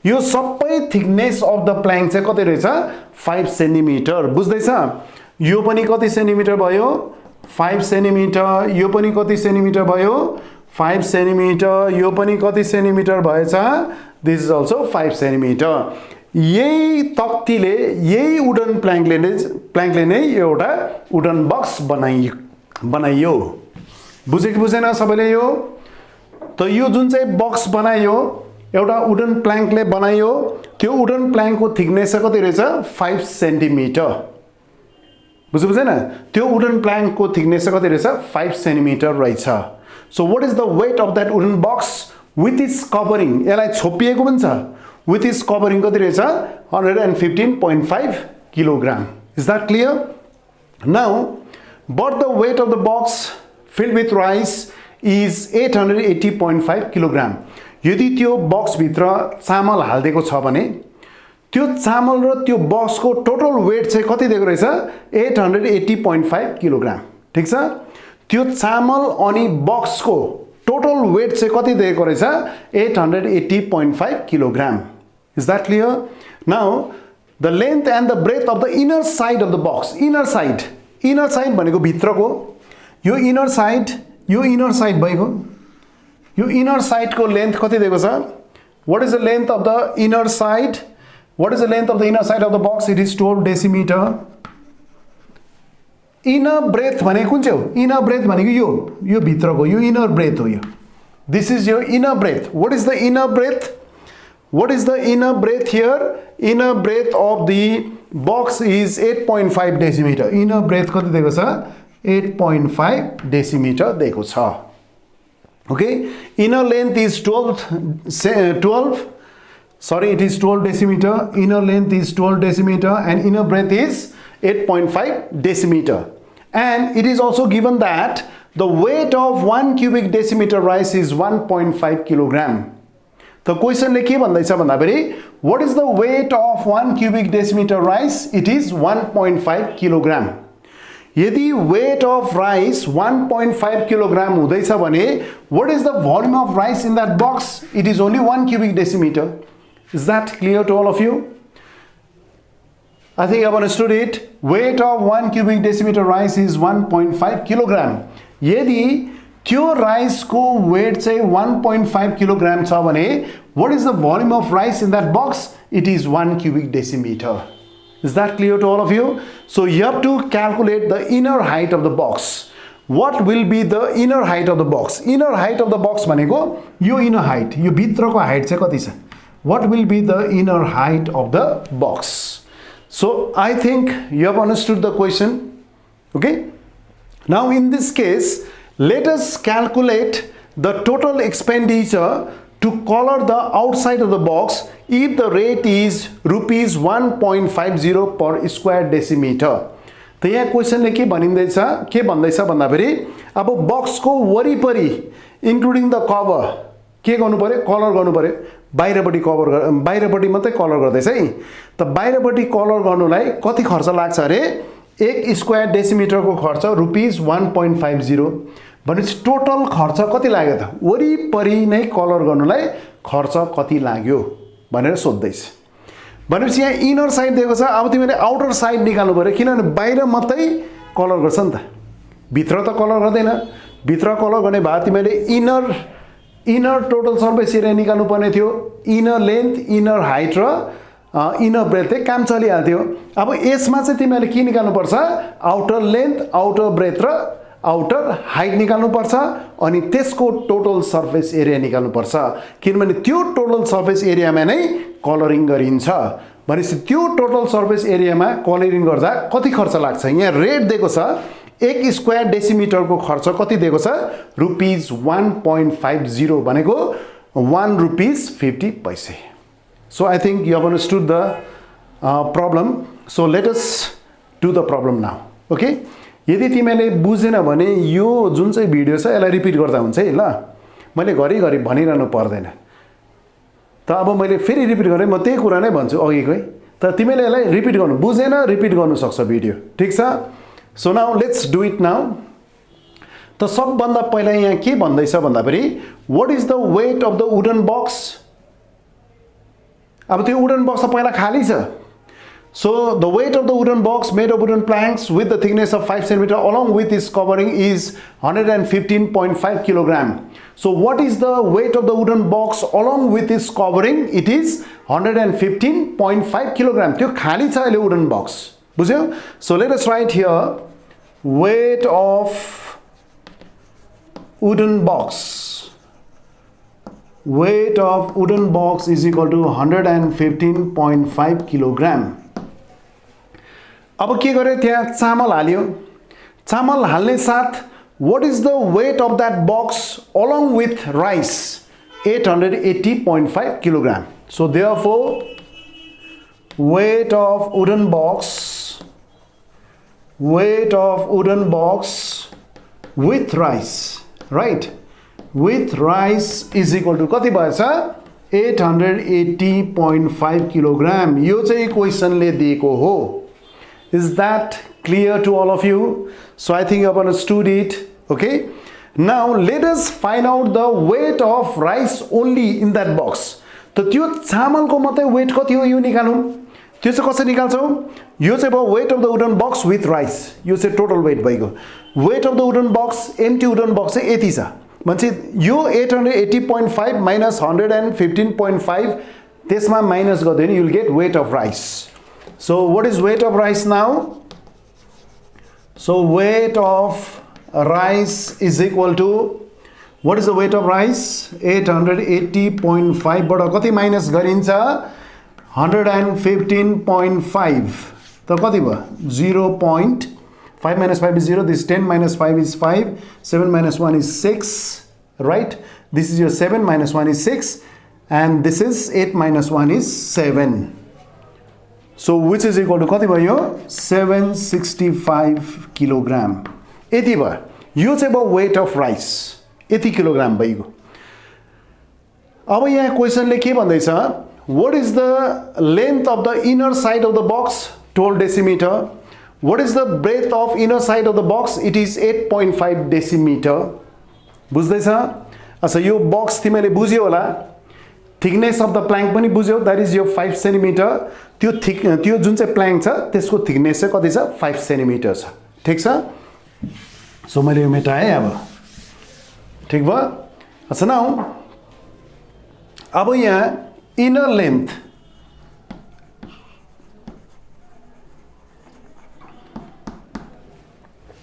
यो सबै थिकनेस अफ द प्लाङ्क चाहिँ कति रहेछ 5 सेन्टिमिटर बुझ्दैछ यो पनि कति सेन्टिमिटर भयो 5 सेन्टिमिटर यो पनि कति सेन्टिमिटर भयो 5 सेन्टिमिटर यो पनि कति सेन्टिमिटर भएछ दिस इज अल्सो 5 सेन्टिमिटर यही तक्तीले यही वुडन प्लाङ्कले नै एउटा वुडन बक्स बनाइयो बुझे कि बुझेन सबैले यो त यो जुन चाहिँ बक्स बनायो एउटा वुडन प्लाङ्कले बनायो त्यो वुडन प्लाङ्कको थिकनेस चाहिँ कति रहेछ 5 सेन्टिमिटर बुझेन त्यो वुडन प्लाङ्कको थिकनेस चाहिँ कति रहेछ 5 सेन्टिमिटर रहेछ so what is the weight of that wooden box with its covering यसलाई छोपिएको पनि छ विथ इट्स कभरिङ कति रहेछ 115.5 kilogram is that clear now but the weight of the box filled with rice is 880.5 kilogram यदि त्यो बक्स भित्र चामल हाल्दिएको छ भने त्यो चामल र त्यो बक्सको टोटल वेट चाहिँ कति दिएको रहेछ 880.5 किलोग्राम ठीक छ त्यो चामल अनि बक्सको टोटल वेट चाहिँ कति दिएको रहेछ 880.5 kilogram is that clear now the length and the breadth of the inner side of the box inner side भनेको भित्रको यो इनर साइड भएको यो इनर साइड को लेंथ कति दिएको छ what is the length of the inner side what is the length of the inner side of the box it is 12 decimetre inner breadth भने कुन चाहिँ हो इनर ब्रेथ भनेको यो भित्रको यो इनर ब्रेथ हो यो this is your inner breadth what is the inner breadth what is the inner breadth here inner breadth of the box is 8.5 decimetre inner breadth कति दिएको छ 8.5 डेसिमिटर दिएको छ okay inner length is 12 sorry it is 12 decimeter inner length is 12 decimeter and inner breadth is 8.5 decimeter and it is also given that the weight of 1 cubic decimeter rice is 1.5 kilogram the question le ke bhandaicha bhandaberi what is the weight of 1 cubic decimeter rice it is 1.5 kilogram यदि weight of rice 1.5 kilogram हुँदैछ भने what is the volume of rice in that box it is only 1 cubic decimeter is that clear to all of you I think I've understood it weight of 1 cubic decimeter rice is 1.5 kilogram यदि त्यो rice को weight चाहिँ 1.5 kilogram छ भने what is the volume of rice in that box it is 1 cubic decimeter Is that clear to all of you? So you have to calculate the inner height of the box. What will be the inner height of the box? Inner height of the box भनेको यो inner height, यो भित्रको height चाहिँ कति छ? What will be the inner height of the box? So I think you have understood the question. Okay? Now in this case, let us calculate the total expenditure to color the outside of the box if the rate is rupees 1.50 per square decimeter. तो यहाँ क्वेशनले के भन्दैछ भन्दाखेरि अब बक्सको वरिपरि including the cover के गर्नु पर्यो, कलर गर्नु पर्यो, बाहिरपट्टि मात्रै कलर गर्दैछ है। त बाहिरपट्टि कलर गर्नुलाई कति खर्च लाग्छ अरे, 1 स्क्वायर डेसिमिटरको खर्च रुपीस 1.50 भनेपछि टोटल खर्च कति लाग्यो त, वरिपरि नै कलर गर्नुलाई खर्च कति लाग्यो भनेर सोध्दैछ। भनेपछि यहाँ इनर साइड दिएको छ, अब तिमीले आउटर साइड निकाल्नु पर्यो किनभने बाहिर मात्रै कलर गर्छ नि त, भित्र त कलर गर्दैन। भित्र कलर गर्ने भए तिमीले इनर टोटल सर्फेस एरिया निकाल्नु पर्ने थियो, इनर लेन्थ, इनर हाइट र इनर ब्रेथ काम चलिहाल्थ्यो। अब यसमा चाहिँ तिमीले के निकाल्नु पर्छ, आउटर लेन्थ, आउटर ब्रेथ र आउटर हाइट निकाल्नु पर्छ अनि त्यसको टोटल सर्फेस एरिया निकाल्नु पर्छ किनभने त्यो टोटल सर्फेस एरियामा नै कलरिङ गरिन्छ। भनेपछि त्यो टोटल सर्फेस एरियामा कलरिङ गर्दा कति खर्च लाग्छ, यहाँ रेट दिएको छ 1 स्क्वायर डेसिमिटरको खर्च कति दिएको छ, रुपीस 1.50 भनेको 1 रुपीस 50 पैसे। So I think you have understood the problem. So let us do the problem now. Okay? यदि तिमीले बुझेन भने यो जुन चाहिँ भिडियो छ यसलाई रिपिट गर्दा हुन्छ है ल, मैले घरिघरि भनिरहनु पर्दैन। त अब मैले फेरि रिपिट गरेँ म त्यही कुरा नै भन्छु अघिकै, त तिमीले यसलाई रिपिट गर्नु, बुझेन रिपिट गर्नु सक्छ भिडियो, ठीक छ। So now let's do it now. त सबभन्दा पहिला यहाँ के भन्दैछ भन्दाखेरि what is the weight of the wooden box. अब त्यो वुडन बक्स त पहिला खाली छ। So the weight of the wooden box made of wooden planks with the thickness of 5 cm along with its covering is 115.5 kilogram. So what is the weight of the wooden box along with its covering? It is 115.5 kilogram. त्यो खाली छ अहिले wooden box, बुझ्यौ? So let us write here weight of wooden box. Weight of wooden box is equal to 115.5 kilogram. अब के गरे, त्यहाँ चामल हाल्यो, चामल हाल्ने साथ what is the weight of that box along with rice, 880.5 kilogram. So therefore weight of wooden box with rice, right, with rice is equal to कति भएछ 880.5 kilogram. यो चाहिँ क्वेशनले दिएको हो। Is that clear to all of you? So I think you have understood it. Okay. Now let us find out the weight of rice only in that box. तो त्यो चामलको मात्रै weight कति हो यो निकालौं। त्यो चाहिँ कसरी निकाल्छौ, यो चाहिँ भयो weight of the wooden box with rice, यो चाहिँ total weight भइगयो। weight of the wooden box, empty wooden box चाहिँ यति छ भन्छ, यो 880.5 minus 115.5 त्यसमा माइनस गर्दैन, you will get weight of rice. So what is weight of rice now? So weight of rice is equal to, what is the weight of rice? 880.5 बाट कति minus गरिन्छ 115.5, त कति भयो 0.5 minus 5 is 0, this 10 minus 5 is 5, 7 minus 1 is 6, right? This is your 7 minus 1 is 6 and this is 8 minus 1 is 7. So which is equal to कति भयो 765 kilogram. यति भयो, यो चाहिँ भयो weight of rice, यति किलोग्राम भइगयो। अब यहाँ क्वेशनले के भन्दैछ, what is the length of the inner side of the box, 12 decimeter. What is the breadth of inner side of the box? It is 8.5 decimeter. बुझ्दैछ? अच्छा यो बक्स तिमीले बुझ्यौ होला। थिकनेस अफ द प्लाङ्क पनि बुझ्यौ, दैट इज यो 5 सेन्टिमिटर। त्यो जुन चाहिँ plank छ त्यसको थिकनेस चाहिँ कति छ 5 सेन्टिमिटर छ, ठीक छ। सो मैले यो मेटाएँ अब, ठीक भयो। अच्छा नाउ अब यहाँ inner length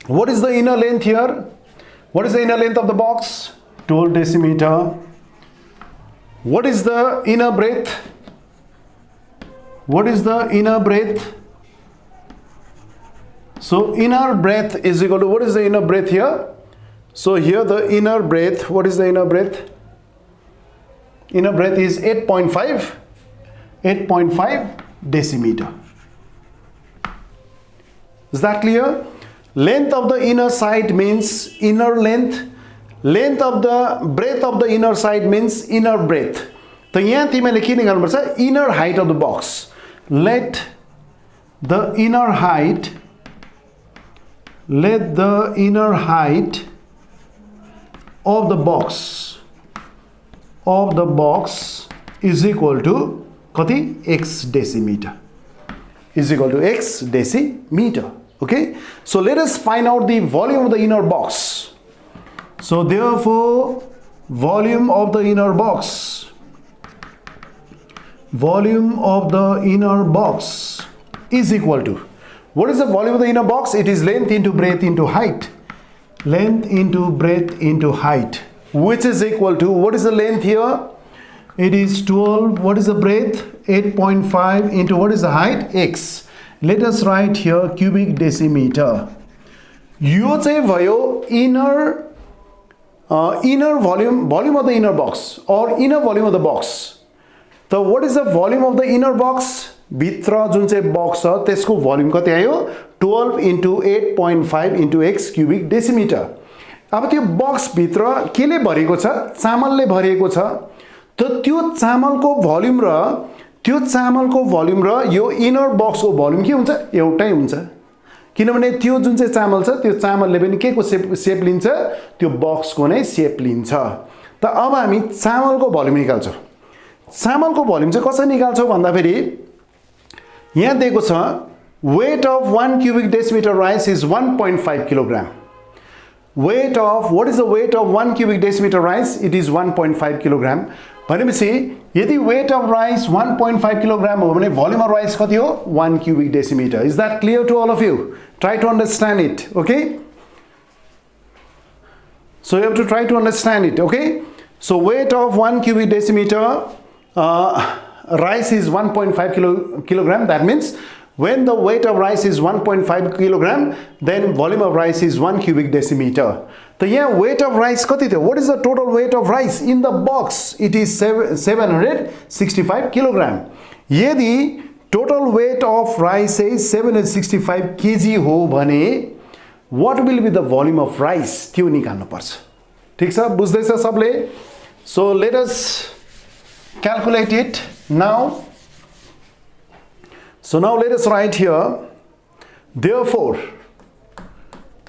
What is the inner length here? What is the inner length of the box? 12 decimeter. What is the inner breadth? What is the inner breadth? So inner breadth is equal to, what is the inner breadth here? So here the inner breadth, what is the inner breadth? Inner breadth is 8.5 decimeter. Is that clear? Length of the inner side means inner length. Length of the breadth of the inner side means inner breadth. So यहाँ तिमीले के निकाल्नुपर्छ? Inner height of the box. Let the inner height of the box is equal to कति? X decimeter. Is equal to X decimeter. Okay, so let us find out the volume of the inner box. So therefore, volume of the inner box is equal to, what is the volume of the inner box? It is length into breadth into height. Length into breadth into height, which is equal to, what is the length here? It is 12. What is the breadth? 8.5 into, what is the height? X. Let us write here cubic decimeter. यो चाहिँ भयो inner volume of the inner box or inner volume of the box. So what is the volume of the inner box? भित्र जुन चाहिँ box छ त्यसको volume कति आयो? 12 into 8.5 into x cubic decimeter. अब त्यो box भित्र केले भरिएको छ? चामलले भरिएको छ. त त्यो चामलको volume र यो इनर बक्स को भोल्युम के हुन्छ? एउटै हुन्छ. किनभने त्यो जुन चाहिँ चामल छ त्यो चामलले पनि के को शेप लिन्छ? त्यो बक्स को नै शेप लिन्छ. त अब हामी चामलको भोल्युम निकाल्छौं. चामलको भोल्युम चाहिँ कसरी निकाल्छौं भन्दाखेरि यहाँ दिएको छ weight of 1 cubic decimeter rice is 1.5 kilogram. Weight of, what is the weight of 1 cubic decimeter rice? It is 1.5 kilogram. भनेपछि यदि weight of rice 1.5 kilogram हो भने volume of rice कति हो? 1 cubic decimeter. Is that clear to all of you? Try to understand it, okay? So you have to try to understand it, okay? So weight of 1 cubic decimeter rice is 1.5 kilogram. That means when the weight of rice is 1.5 kilogram, then volume of rice is 1 cubic decimeter. So here weight of rice kati थियो? What is the total weight of rice in the box? It is 765 kilogram. यदि total weight of rice is 765 kg हो भने what will be the volume of rice? त्यो निकाल्नु पर्छ. ठीक छ? बुझ्दैछ सबले? So let us calculate it now. So now let us write here, therefore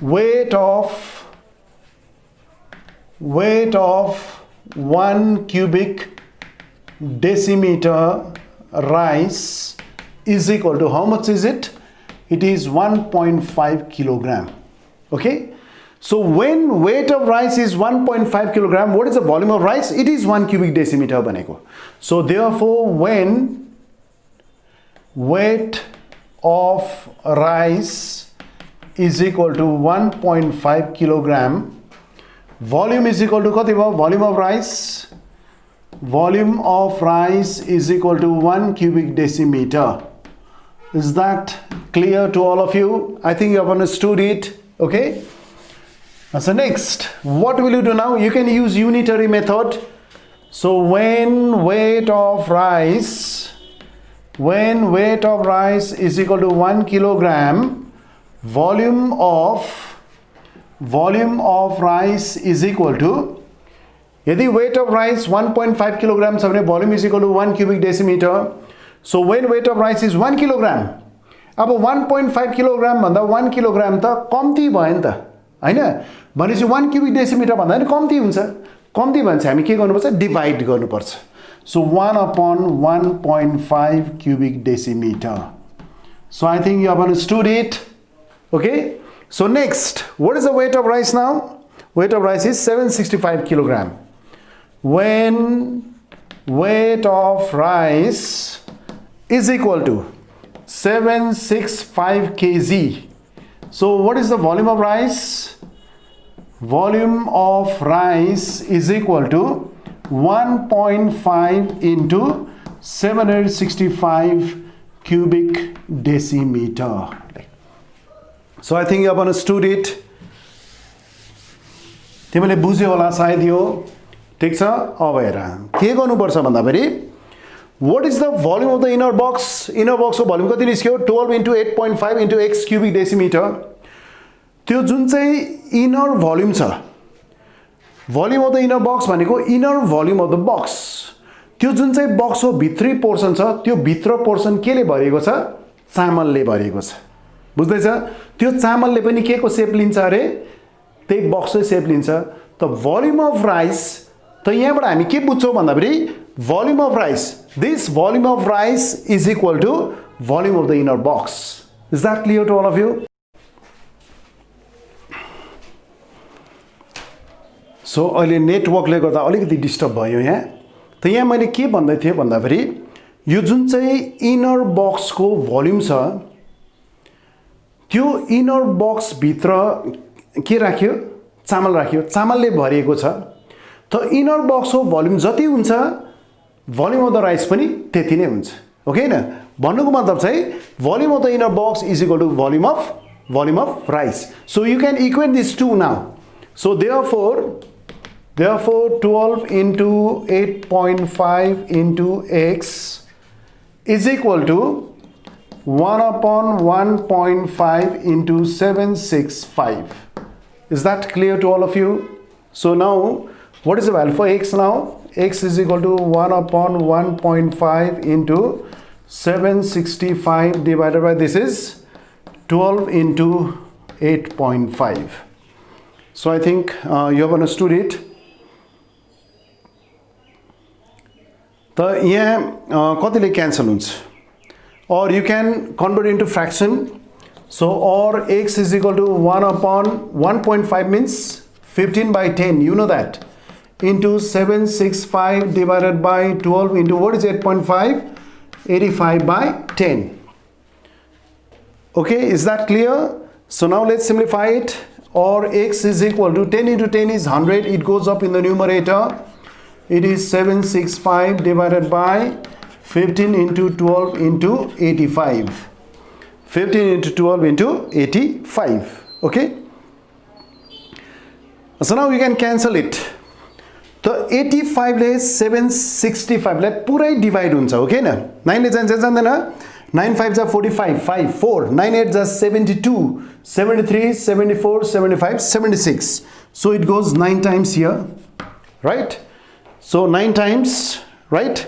weight of 1 cubic decimeter rice is equal to, how much is it? It is 1.5 kilogram. Okay, so when weight of rice is 1.5 kilogram, what is the volume of rice? It is 1 cubic decimeter बनेको. So therefore when weight of rice is equal to 1.5 kilogram, volume is equal to कति भयो? Volume of rice is equal to 1 cubic decimeter. Is that clear to all of you? I think you have understood it. Okay, so next what will you do now? You can use unitary method. So when weight of rice is equal to 1 kilogram, volume of rice is equal to, यदि weight of rice 1.5 kilogram छ भने volume is equal to 1 cubic decimeter. So when weight of rice is 1 kilogram, अब 1.5 kilogram भन्दा 1 kilogram त कम्ती भयो नि त, हैन? भनेपछि 1 cubic decimeter भन्दा नि कम्ती हुन्छ. कम्ती भन्छ हामी के गर्नुपर्छ? डिवाइड गर्नुपर्छ. So 1 upon 1.5 cubic decimeter. So I think you have understood it. Okay. So next, what is the weight of rice now? Weight of rice is 765 kilogram. When weight of rice is equal to 765 kg, So what is the volume of rice? Volume of rice is equal to 1.5 into 765 cubic decimeter. So I think you have understood it. तिमीले बुझ्यौ होला सायद यो ठीक छ अब हेर के गर्नुपर्छ भन्दा फेरि what is the volume of the inner box को भोल्युम कति निस्क्यो 12 into 8.5 into x cubic decimeter त्यो जुन चाहिँ इनर भोल्युम छ volume of the inner box भनेको inner volume of the box त्यो जुन चाहिँ बक्सको भित्री पोर्सन छ त्यो भित्र पोर्सन केले भरिएको छ चामलले भरिएको छ बुझ्दै छ त्यो चामलले पनि के को शेप लिन्छ अरे त्यही बक्सको शेप लिन्छ त भोल्युम अफ राइस त यहाँबाट हामी के बुझ्छौं भन्दा फेरि volume of rice this volume of rice is equal to volume of the inner box. Is that clear to all of you? So अहिले नेटवर्कले गर्दा अलिकति डिस्टर्ब भयो यहाँ त यहाँ मैले के भन्दै थिए भन्दा फेरि यो जुन चाहिँ इनर बक्स को भोल्युम छ त्यो इनर बक्स भित्र के राख्यो चामल राख्यो चामलले भरिएको छ त इनर बक्स को भोल्युम जति हुन्छ volume of the rice पनि त्यति नै हुन्छ ओके हैन भन्नुको मतलब चाहिँ volume of the inner box is equal to volume of rice. So you can equate these two now. So therefore 12 into 8.5 into x is equal to 1 upon 1.5 into 765. Is that clear to all of you? So now what is the value for x now? X is equal to 1 upon 1.5 into 765 divided by this is 12 into 8.5. So I think you have understood it. The यहाँ कतिले cancel हुन्छ or you can convert into fraction. So or x is equal to 1 upon 1.5 means 15 by 10, you know that, into 765 divided by 12 into what is 8.5? 85 by 10. Okay, is that clear? So now let's simplify it. Or x is equal to 10 into 10 is 100. It goes up in the numerator. It is 765 divided by 15 into 12 into 85. 15 into 12 into 85. Okay. So now we can cancel it. तो 85 ले 765 ले पुरै divide हुन्छ okay न 9 ले जान्छ जान्दैन 9 5 जा 45 5 4 9 8 जा 72 73 74 75 76 so it goes 9 times here right so 9 times right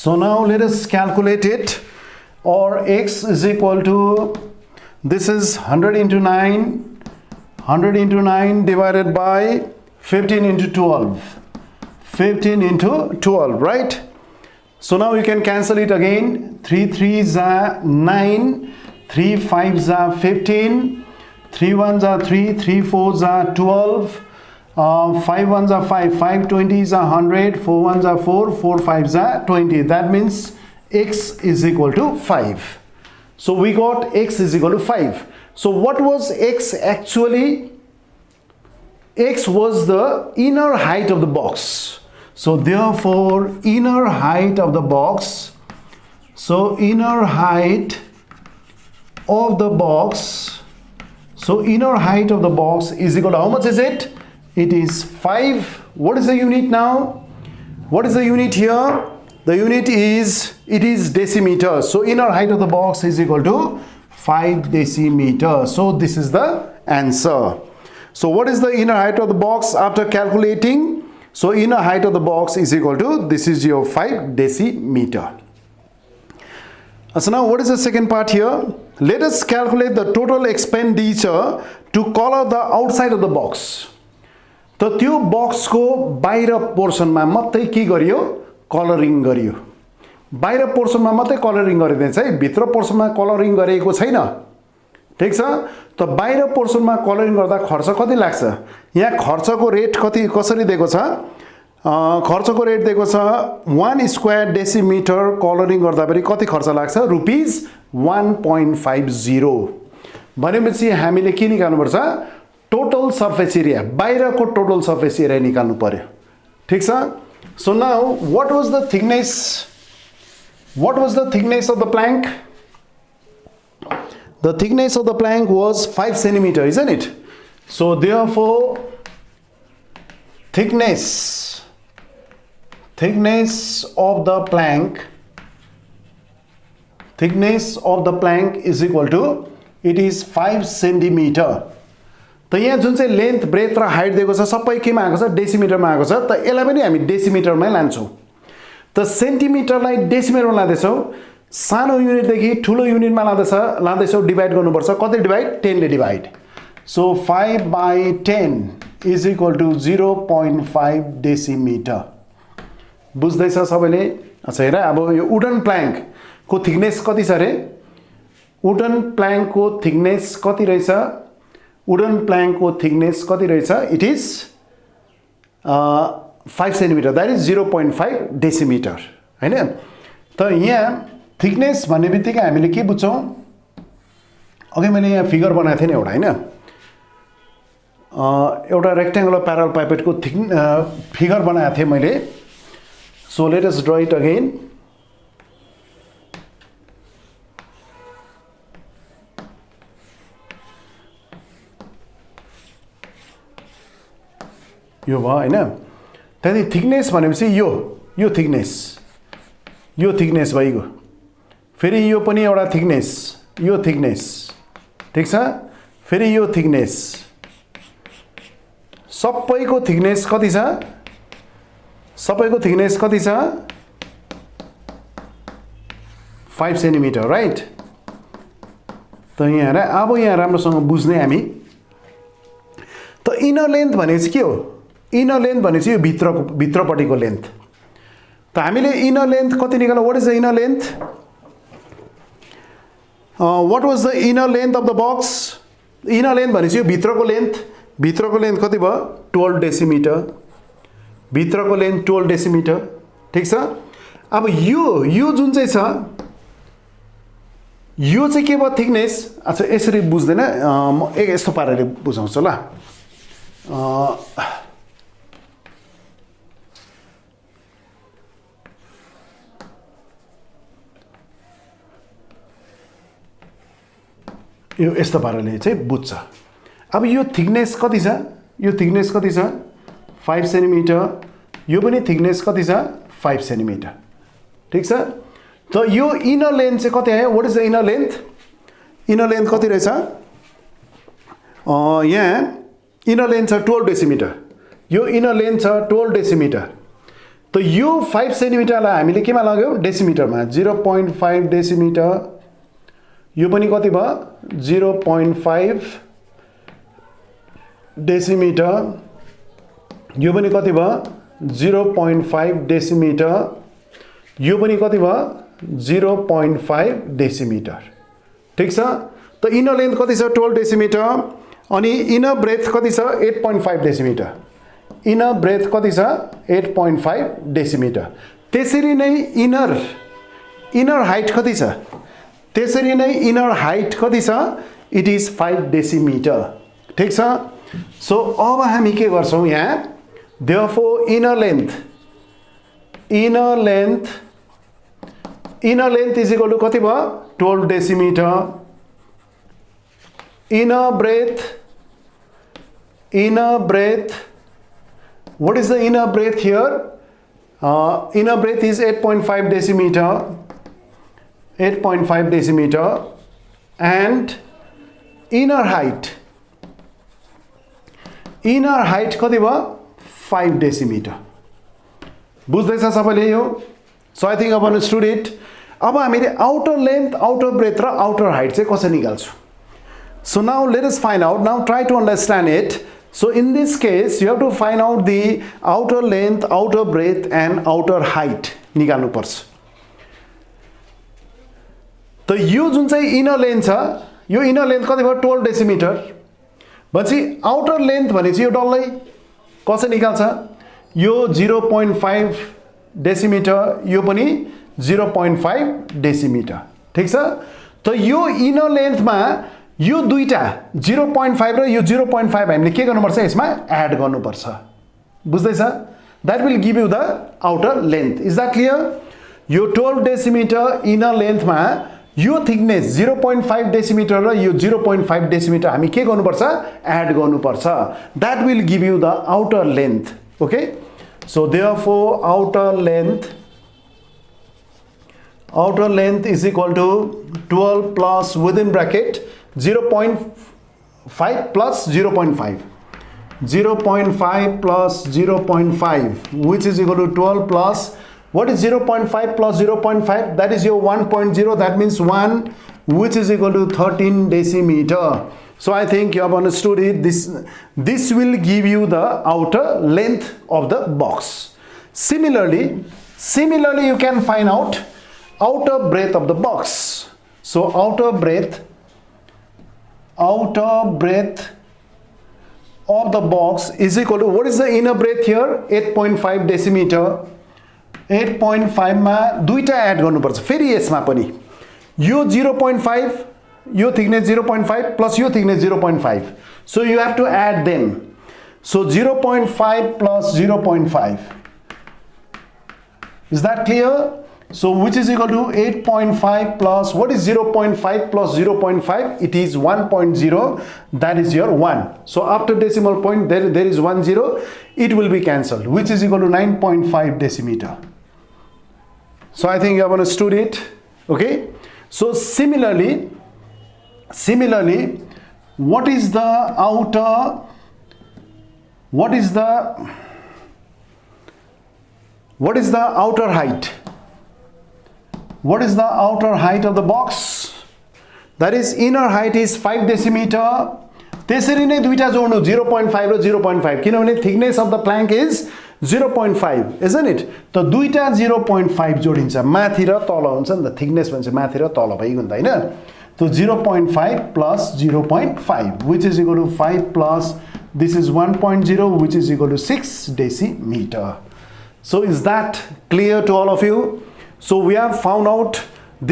so now let us calculate it or x is equal to this is 100 into 9 divided by 15 into 12 right so now you can cancel it again 3 3s are 9 3 5s are 15 3 1s are 3 3 4s are 12 5 1s are 5 5 20s are 100 4 1s are 4 4 5s are 20 that means x is equal to 5 so we got x is equal to 5 so what was x actually x was the inner height of the box so therefore inner height of the box so inner height of the box so inner height of the box is equal to how much is it it is 5 what is the unit now what is the unit here the unit is it is decimeter so inner height of the box is equal to 5 decimeter so this is the answer. So what is the inner height of the box after calculating? So inner height of the box is equal to this is your 5 decimeter. So now what is the second part here? Let us calculate the total expenditure to color the outside of the box. त त्यो box को बाहिर portion मा मात्रै के गरियो colouring गरियो बाहिर portion मा मात्रै कलरिङ गरिदिन्छ है भित्र portion मा कलरिङ गरेको छैन ठीक छ त बाहिर पोर्सन मा कलरिङ गर्दा खर्च कति लाग्छ यहाँ खर्चको रेट कति कसरी दिएको छ खर्चको रेट दिएको छ 1 स्क्वायर डेसिमिटर कलरिङ गर्दा पनि कति खर्च लाग्छ रुपीस 1.50 भनेपछि हामीले के निकाल्नुपर्छ टोटल सर्फेस एरिया बाहिरको टोटल सर्फेस एरिया निकाल्नु पर्यो ठीक छ so now what was the thickness of the plank the thickness of the plank was 5 centimeter isn't it so therefore thickness of the plank is equal to it is 5 centimeter त यहाँ जुन चाहिँ length breadth र height दिएको छ सबै केमा आएको छ डेसिमिटरमा आएको छ त यसलाई पनि हामी डेसिमिटरमै लान्छौँ त सेन्टिमिटरलाई डेसिमिटरमा लाँदैछौँ सानो युनिटदेखि ठुलो युनिटमा लाँदैछौँ डिभाइड गर्नुपर्छ कति डिभाइड 10 ले divide so 5/10 is equal to 0.5 decimetre बुझ्दैछ सबैले अच्छा हेर अब यो वुडन प्ल्याङ्कको थिकनेस कति छ रे वुडन प्ल्याङ्कको थिकनेस कति रहेछ वुडन प्ल्याङ्कको थिकनेस कति रहेछ it is 5 centimetre that is 0.5 decimetre हैन त यहाँ थिकनेस भन्ने बित्तिकै हामीले के बुझ्छौँ अघि मैले यहाँ फिगर बनाएको थिएँ नि एउटा हैन एउटा रेक्ट्याङ्गुलर प्यारल पाइपेटको फिगर बनाएको थिएँ मैले सो लेट अस ड्र इट अगेन यो भयो हैन त्यहाँदेखि थिकनेस भनेपछि यो थिकनेस भइगयो फेरि यो पनि एउटा थिकनेस ठीक छ फेरि यो थिकनेस सबैको थिकनेस कति छ 5 सेन्टिमिटर राइट त यहाँ अब यहाँ राम्रोसँग बुझ्ने हामी त इनर लेन्थ भनेपछि के हो इनर लेन्थ भनेपछि यो भित्रपट्टिको लेन्थ त हामीले इनर लेन्थ कति निकाल्नु what is the inner length what was the inner length of the box inner length भनेपछि यो भित्रको लेन्थ कति भयो 12 डेसिमिटर भित्रको लेन्थ 12 डेसिमिटर ठीक छ अब यो जुन चाहिँ छ यो चाहिँ के भयो थिकनेस अच्छा यसरी बुझ्दैन म यस्तो पाराले बुझाउँछु ल यो यस्तो पाराले चाहिँ बुझ्छ अब यो थिकनेस कति छ 5 सेन्टिमिटर यो पनि थिकनेस कति छ 5 सेन्टिमिटर ठीक छ त यो इनर लेन्थ चाहिँ कति आयो what is the inner length कति रहेछ यहाँ इनर लेन्थ छ 12 डेसिमिटर यो इनर लेन्थ छ 12 डेसिमिटर त यो 5 सेन्टिमिटरलाई हामीले केमा लाग्यो डेसिमिटरमा 0.5 डेसिमिटर यो पनि कति भयो 0.5 डेसिमिटर यो पनि कति भयो 0.5 डेसिमिटर यो पनि कति भयो 0.5 डेसिमिटर ठीक छ त इनर लेन्थ कति छ 12 डेसिमिटर अनि इनर ब्रेथ कति छ 8.5 डेसिमिटर इनर ब्रेथ कति छ 8.5 डेसिमिटर त्यसरी नै इनर हाइट कति छ त्यसरी नै इनर हाइट कति छ इट इज 5 डेसिमिटर ठीक छ सो अब हामी के गर्छौं यहाँ therefore inner length is equal to कति भयो 12 decimetre inner breadth what is the inner breadth here inner breadth is 8.5 decimeter and inner height कति भयो 5 decimeter बुझ्दैछ सबैले यो so I think I understood it अब हामीले outer length outer breadth र outer height चाहिँ कसरी निकाल्छौं so now let us find out now try to understand it so in this case you have to find out the outer length outer breadth and outer height निकाल्नु पर्छ त यो जुन चाहिँ inner length छ यो inner length कति भयो 12 decimetre भनेपछि outer length भनेपछि यो डल्लै कसरी निकाल्छ यो 0.5 डेसिमिटर यो पनि 0.5 डेसिमिटर ठीक छ त यो इनर लेन्थमा यो दुईटा 0.5 र यो 0.5 हामीले के गर्नुपर्छ यसमा एड गर्नुपर्छ बुझ्दैछ that will give you the outer length is that clear यो 12 डेसिमिटर इनर लेन्थमा यो थिकनेस 0.5 डेसिमिटर र यो 0.5 डेसिमिटर हामी के गर्नुपर्छ एड गर्नुपर्छ that will give you the outer length okay so therefore outer length is equal to 12 plus within bracket 0.5 plus 0.5 0.5 plus 0.5 which is equal to 12 plus what is 0.5 plus 0.5 that is your 1.0 that means 1 which is equal to 13 decimeter so I think you have understood it this will give you the outer length of the box similarly you can find out outer breadth of the box so outer breadth of the box is equal to what is the inner breadth here 8.5 decimeter 8.5 मा दुईटा add गर्नुपर्छ फेरि यसमा पनि यो 0.5 यो thickness 0.5 plus यो thickness 0.5 so you have to add them so 0.5 plus 0.5 is that clear so which is equal to 8.5 plus what is 0.5 plus 0.5 it is 1.0 that is your 1 so after decimal point there is 1 0 it will be cancelled which is equal to 9.5 decimeter so I think you have understood it okay so similarly what is the outer height what is the outer height of the box that is inner height is 5 decimeter त्यसरी नै दुईटा जोड्नु 0.5 र 0.5 किनभने thickness of the plank is 0.5 isn't it त दुईटा 0.5 जोडिन्छ माथि र तल हुन्छ नि त thickness भन्छ माथि र तल भइगयो नि त हैन तो 0.5 plus 0.5 which is equal to 5 plus this is 1.0 which is equal to 6 decimeter so is that clear to all of you so we have found out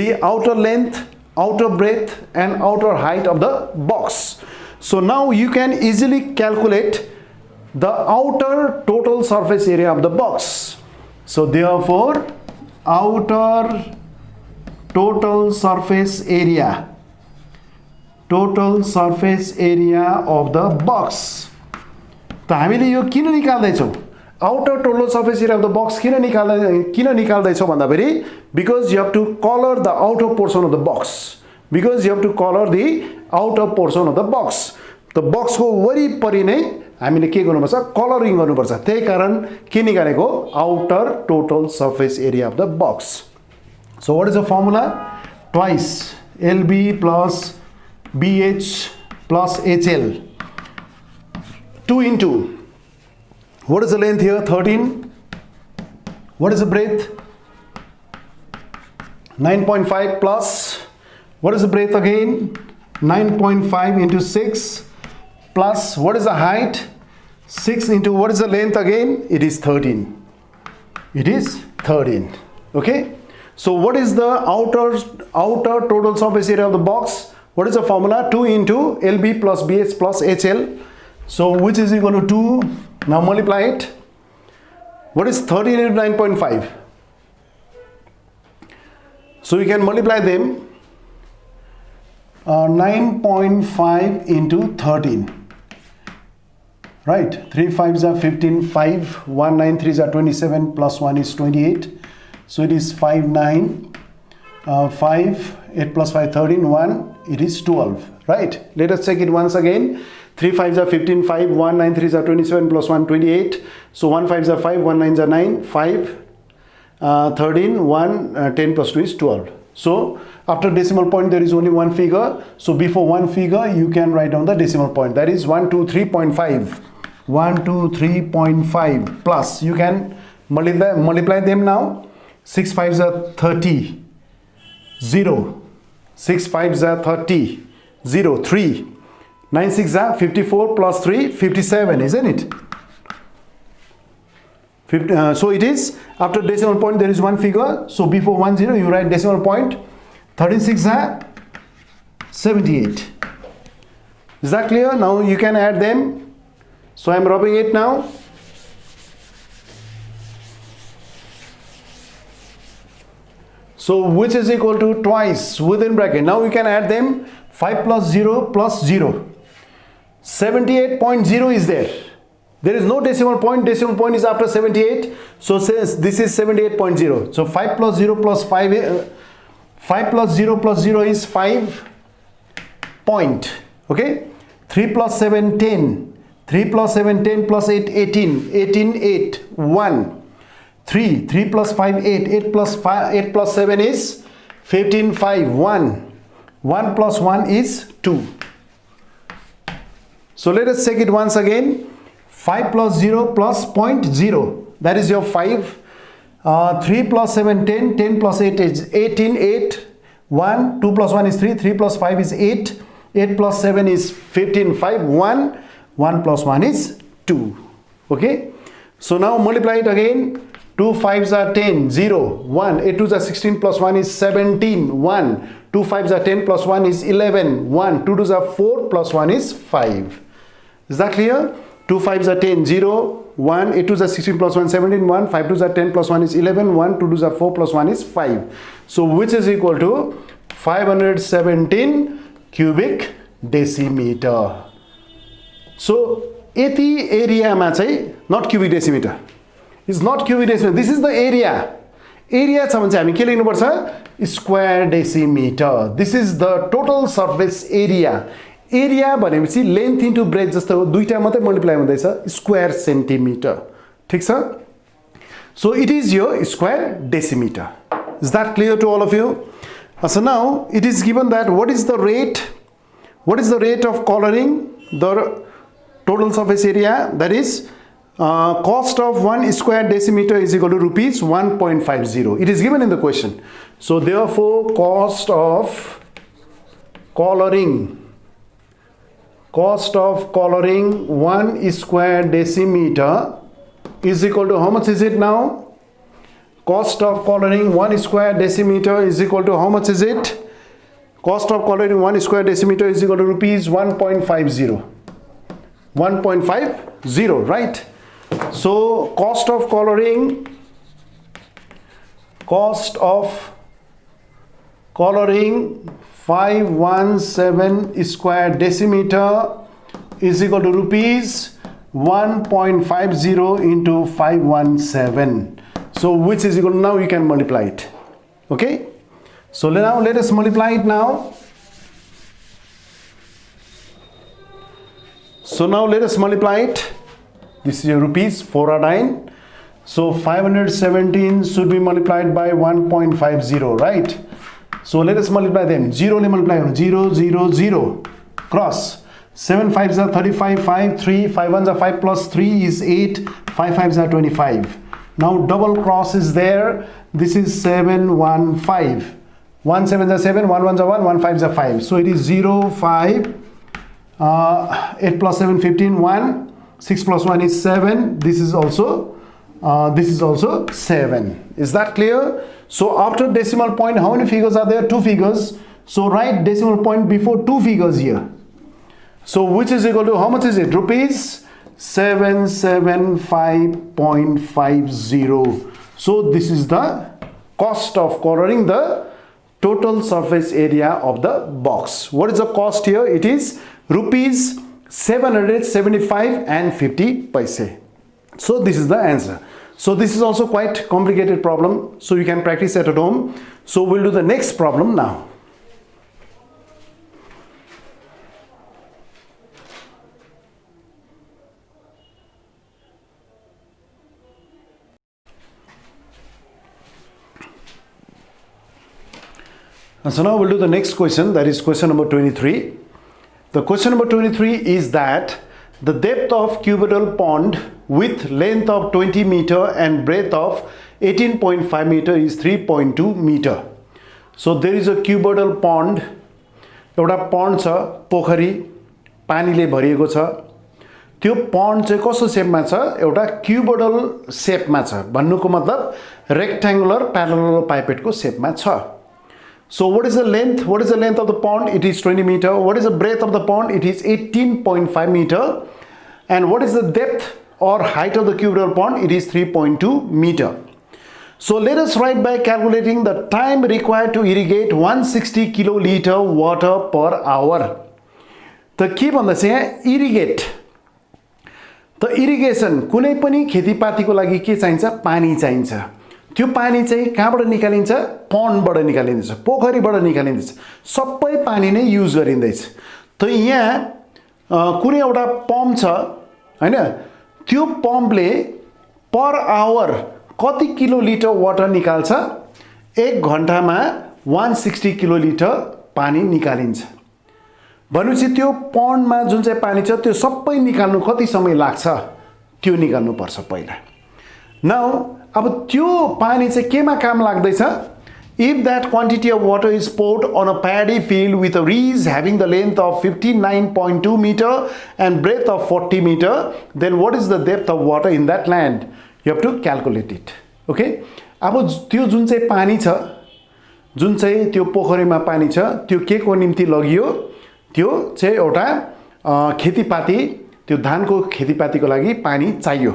the outer length outer breadth and outer height of the box so now you can easily calculate the outer total surface area of the box so therefore outer total surface area of the box त हामीले यो किन निकाल्दै छौ outer total surface area of the box किन निकाल्दै छौ भन्दा फेरि because you have to color the outer portion of the box because you have to color the outer portion of the box the box को वरिपरि नै हामीले के गर्नुपर्छ कलरिङ गर्नुपर्छ त्यही कारण के निकालेको outer total surface area of the box so what is the formula twice LB plus BH plus HL 2 into what is the length here 13 what is the breadth 9.5 plus what is the breadth again 9.5 into 6 plus what is the height 6 into what is the length again it is 13 okay so what is the outer total surface area of the box what is the formula 2 into LB plus BH plus HL so which is equal to 2 now multiply it what is 13 into 9.5 so you can multiply them 9.5 into 13 right 3 5s are 15 5 1 9 3s are 27 plus 1 is 28 so it is 5 9 5 8 plus 5 13 1 it is 12 right let us check it once again 3 5s are 15 5 1 9 3s are 27 plus 1 28 so 1 5s are 5 1 9s are 9 5 13 1 10 plus 2 is 12 so after decimal point there is only one figure so before one figure you can write down the decimal point that is 123.5 123.5 plus you can multiply them now 6 5s are 30 0 6 5s are 30 0 3 9 6 are 54 plus 3 57 isn't it so it is after decimal point there is one figure so before 1 0 you write decimal point 36 are 78. Is that clear? Now you can add them. So I am rubbing it now. So which is equal to twice within bracket. Now we can add them. 5 plus 0 plus 0. 78.0 is there. There is no decimal point. Decimal point is after 78. So says this is 78.0. So 5 plus 0 plus 5. 5 plus 0 plus 0 is 5 point. Okay. 3 plus 7 10. 3 plus 7 10 plus 8 18. 18 8 1. 3. 3 plus 5 8. 8 plus 5 8 plus 7 is 15 5 1. 1 plus 1 is 2. So let us check it once again. 5 plus 0 plus 0.0. That is your 5. 3 plus 7 10. 10 plus 8 is 18 8. 1. 2 plus 1 is 3. 3 plus 5 is 8. 8 plus 7 is 15 5 1. 1 plus 1 is 2. Okay. So now multiply it again. 2 5s are 10 0 1. 8 2s are 16 plus 1 is 17 1. 2 5s are 10 plus 1 is 11 1. 2 2s are 4 plus 1 is 5. Is that clear? 2 5s are 10 0 1. 8 2s are 16 plus 1 17 1. 5 2s are 10 plus 1 is 11 1. 2 2s are 4 plus 1 is 5. So which is equal to 517 cubic decimeter. So यति एरियामा चाहिँ not cubic decimeter. Is not cubic decimeter. This is the area. Area छ भने चाहिँ हामी के लेख्नु पर्छ? Square decimeter. This is the total surface area. Area भनेपछि length into breadth जस्तो दुईटा मात्रै मल्टिप्लाई हुँदैछ square centimeter. ठीक छ? So it is your square decimeter. Is that clear to all of you? So now it is given that what is the rate? What is the rate of coloring the total surface area? That is cost of 1 square decimeter is equal to rupees 1.50. It is given in the question. So therefore cost of coloring 1 square decimeter is equal to how much is it now? Cost of coloring 1 square decimeter is equal to how much is it? Cost of coloring 1 square decimeter is equal to rupees 1.50. 1.50, right? So cost of coloring 517 square decimeter is equal to rupees 1.50 into 517. So which is equal to, now you can multiply it. Okay. So now let us multiply it now. So now let us multiply it. This is your rupees 409. So 517 should be multiplied by 1.50, right? So let us multiply them. 0 multiply 0 0 0 cross. 7 5s are 35 5 3 5 1s are 5 plus 3 is 8 5 5s are 25. Now double cross is there. This is 7 1 5. 1 7s are 7 1 1s are 1 1 5s are 5. So it is 0 5 8 plus 7 15 1. 6 plus 1 is 7. This is also 7. Is that clear? So after decimal point, how many figures are there? 2 figures. So write decimal point before 2 figures here. So which is equal to, how much is it? Rupees 775.50. So this is the cost of coloring the total surface area of the box. What is the cost here? It is rupees 775 and 50 paise. So this is the answer. So this is also quite complicated problem. So you can practice it at home. So we'll do the next problem now. And so now we'll do the next question, that is question number 23. The question number 23 is that the depth of cuboidal pond with length of 20 meter and breadth of 18.5 meter is 3.2 meter. So there is a cuboidal pond. एउटा pond छ, पोखरी पानीले भरिएको छ. त्यो pond चाहिँ कस्तो शेपमा छ? एउटा cuboidal शेपमा छ. भन्नुको मतलब rectangular parallelopiped को शेपमा छ. So what is the length? What is the length of the pond? It is 20 meter. What is the breadth of the pond? It is 18.5 meter. And what is the depth or height of the cubical pond? It is 3.2 meter. So let us write by calculating the time required to irrigate 160 kiloliter water per hour. The के भन्दैछ यहाँ irrigate. The irrigation कुनै पनि खेतीपातीको लागि के चाहिन्छ? पानी चाहिन्छ. त्यो पानी चाहिँ कहाँबाट निकालिन्छ? पन्डबाट निकालिन्छ, पोखरीबाट निकालिन्छ. सबै पानी नै युज गरिँदैछ. त यहाँ कुनै एउटा पम्प छ हैन, त्यो पम्पले पर आवर कति किलोलिटर वाटर निकाल्छ? 1 घण्टामा 160 किलोलिटर पानी निकालिन्छ. भनेपछि त्यो पन्डमा जुन चाहिँ पानी छ त्यो सबै निकाल्नु कति समय लाग्छ? त्यो निकाल्नु पर्छ पहिला. नाउ अब त्यो पानी चाहिँ केमा काम लाग्दैछ? If that quantity of water is poured on a paddy field with a reeds having the length of 59.2 meter and breadth of 40 meter, then what is the depth of water in that land? You have to calculate it. Okay? अब त्यो जुन चाहिँ पानी छ, जुन चाहिँ त्यो पोखरीमा पानी छ, त्यो के को निम्ति लगियो? त्यो चाहिँ एउटा खेतीपाती, त्यो धानको खेतीपातीको लागि पानी चाहियो.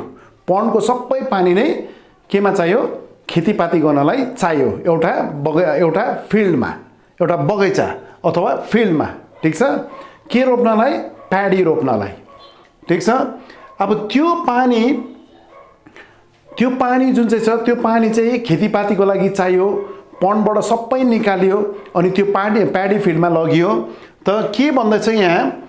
पन्डको सबै पानी नै केमा चाहियो? खेतीपाती गर्नलाई चाहियो. एउटा फिल्डमा, एउटा बगैँचा अथवा फिल्डमा. ठीक छ? के रोप्नलाई? प्याडी रोप्नलाई. ठीक छ? अब त्यो पानी जुन चाहिँ छ त्यो पानी चाहिँ खेतीपातीको लागि चाहियो. पन्डबाट सबै निकालियो अनि त्यो प्याडी फिल्डमा लगियो. त के भन्दैछ यहाँ?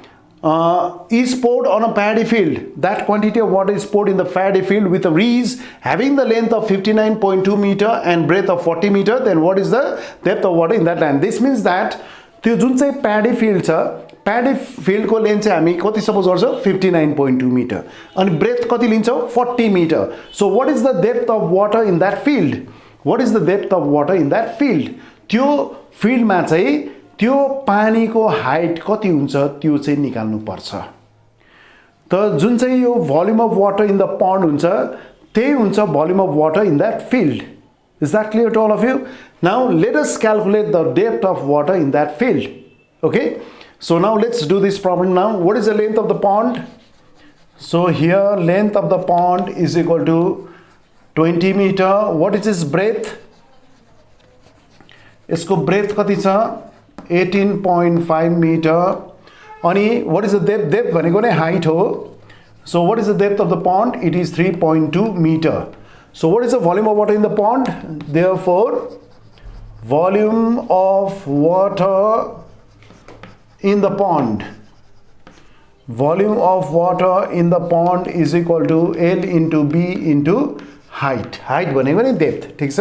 Is poured on a paddy field. That quantity of water is poured in the paddy field with a reeds having the length of 59.2 meter and breadth of 40 meter. Then what is the depth of water in that land? This means that त्यो जुन चाहिँ प्याडी field छ, प्याडी फिल्डको length चाहिँ हामी कति suppose गर्छौँ? 59.2 metre. अनि breath कति लिन्छौँ? 40 metre. So what is the depth of water in that field? What is the depth of water in that field? त्यो फिल्डमा चाहिँ त्यो पानीको हाइट कति हुन्छ त्यो चाहिँ निकाल्नु पर्छ. त जुन चाहिँ यो volume of water in the pond हुन्छ त्यही हुन्छ volume of water in that field. Is that clear to all of you? Now let us calculate the depth of water in that field. Okay, so now let's do this problem now. What is the length of the pond? So here length of the pond is equal to 20 meter. What is its breadth? इसको breadth कति छ? 18.5 meter. अनि what is the depth? Depth भनेको नै height हो. So what is the depth of the pond? It is 3.2 meter. So what is the volume of water in the pond? Therefore, volume of water in the pond. Volume of water in the pond is equal to L into B into height. Height भनेको नि depth, ठीक छ?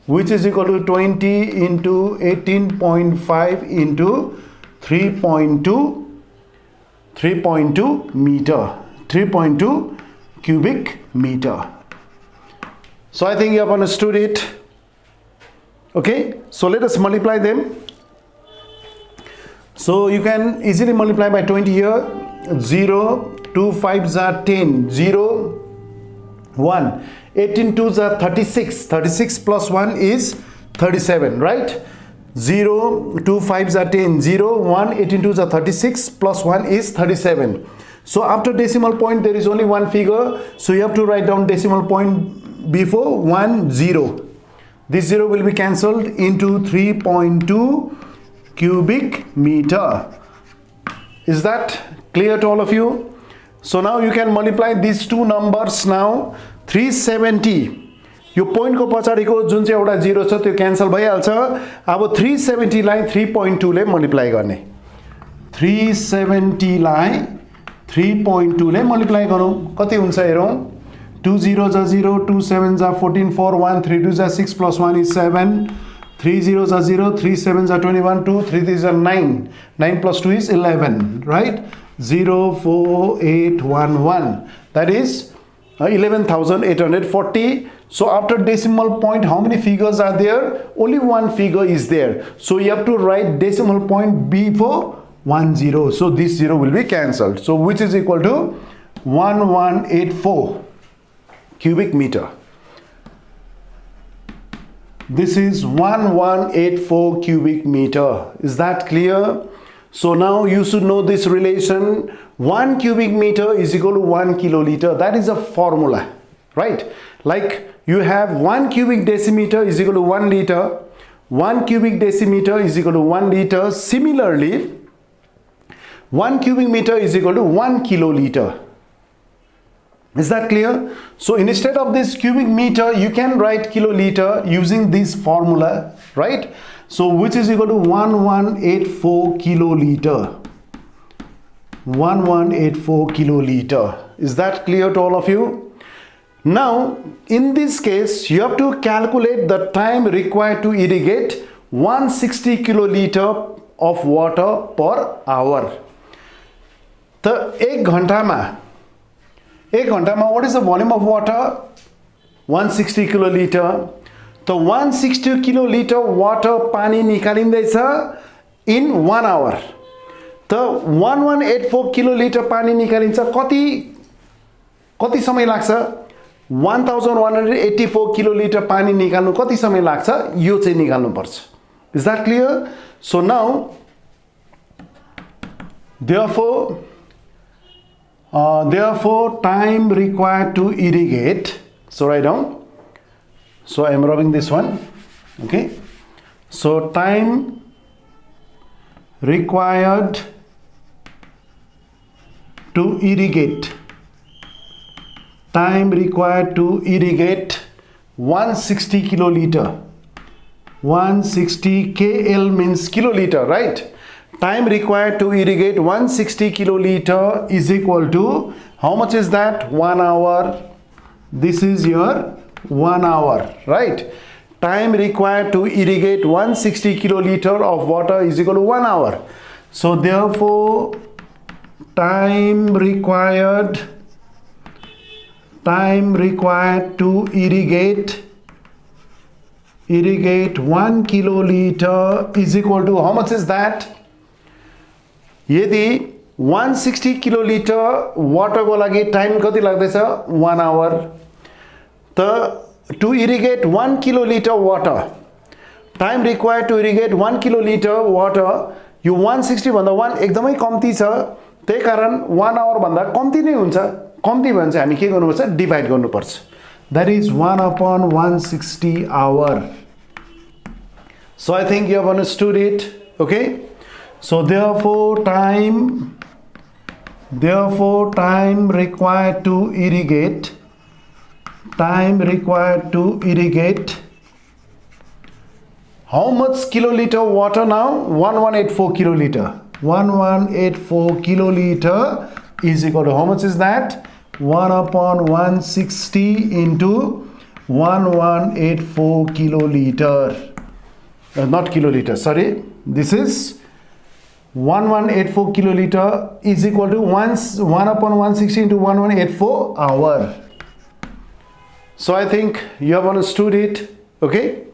Which is equal to 20 into 18.5 into 3.2 meter. 3.2 cubic meter. So I think you have understood it. Okay, so let us multiply them. So you can easily multiply by 20 here. 0, 2 5s are 10, 0, 1. 18 2s are 36. 36 plus 1 is 37, right? 0, 2 5s are 10, 0, 1. 18 2s are 36 plus 1 is 37. So after decimal point there is only one figure. So you have to write down decimal point before 1 0. This 0 will be cancelled into 3.2 cubic meter. Is that clear to all of you? So now you can multiply these two numbers now. 370 yo point को पछाडीको जुन चाहिँ एउटा 0 छ त्यो cancel भइहाल्छ. अब 370 लाई 3.2 ले multiply गर्ने. 370 लाई 3.2 ले मल्टिप्लाई गरौँ. कति हुन्छ हेरौँ. 2 0s are 0, 2 7s are 14, 4 1, 3 2s are 6 plus 1 is 7, 3 0s are 0, 3 7s are 21, 2 3 3s are 9, 9 plus 2 is 11, right? 0 4 8 1 1, that is 11,840. So after decimal point how many figures are there? Only one figure is there, so you have to write decimal point before 1 0. So this 0 will be cancelled, so which is equal to 1184 cubic meter. This is 1184 cubic meter. Is that clear? So now you should know this relation. 1 cubic meter is equal to 1 kiloliter. That is a formula, right? Like you have 1 cubic decimeter is equal to 1 liter. 1 cubic decimeter is equal to 1 liter. Similarly, 1 cubic meter is equal to 1 kiloliter. Is that clear? So instead of this cubic meter, you can write kiloliter using this formula, right? So which is equal to 1184 kiloliter. 1184 kiloliter. Is that clear to all of you? Now, in this case, you have to calculate the time required to irrigate 160 kiloliter of water per hour. The 1 घंटामा what is the volume of water? 160 kiloliter. The 160 kiloliter water पानी निकालिँदैछ in 1 hour. The 1184 kiloliter पानी निकालिन्छ कति समय लाग्छ? 1184 kiloliter पानी निकाल्नु कति समय लाग्छ? यो चाहिँ निकाल्नु पर्छ. Is that clear? So now therefore time required to irrigate, so write down, so I am rubbing this one, okay, so time required to irrigate 160 kiloliter. 160 KL means kiloliter, right? Time required to irrigate 160 kiloliter is equal to, how much is that? 1 hour. This is your 1 hour, right? Time required to irrigate 160 kiloliter of water is equal to 1 hour. So therefore, time required to irrigate 1 kiloliter is equal to, how much is that? यदि 160 kiloliter water को लागि time कति लाग्दैछ? 1 hour. To irrigate 1 kiloliter water, time required to irrigate 1 kiloliter water, यो 160 भन्दा 1 एकदमै कम्ती छ, त्यही कारण 1 hour भन्दा कम्ती नै हुन्छ. कम्ती भने चाहिँ हामी के गर्नुपर्छ? डिभाइड गर्नुपर्छ. That is 1 upon 160 hour. So I think you have understood it, okay? So therefore time required to irrigate how much kiloliter water now? 1184 kiloliter. 1184 kiloliter is equal to, how much is that? 1 upon 160 into 1184 kiloliter. Not kiloliter, sorry. This is 1184 kiloliter is equal to 1 upon 160 into 1184 hour. So I think you have understood it, okay?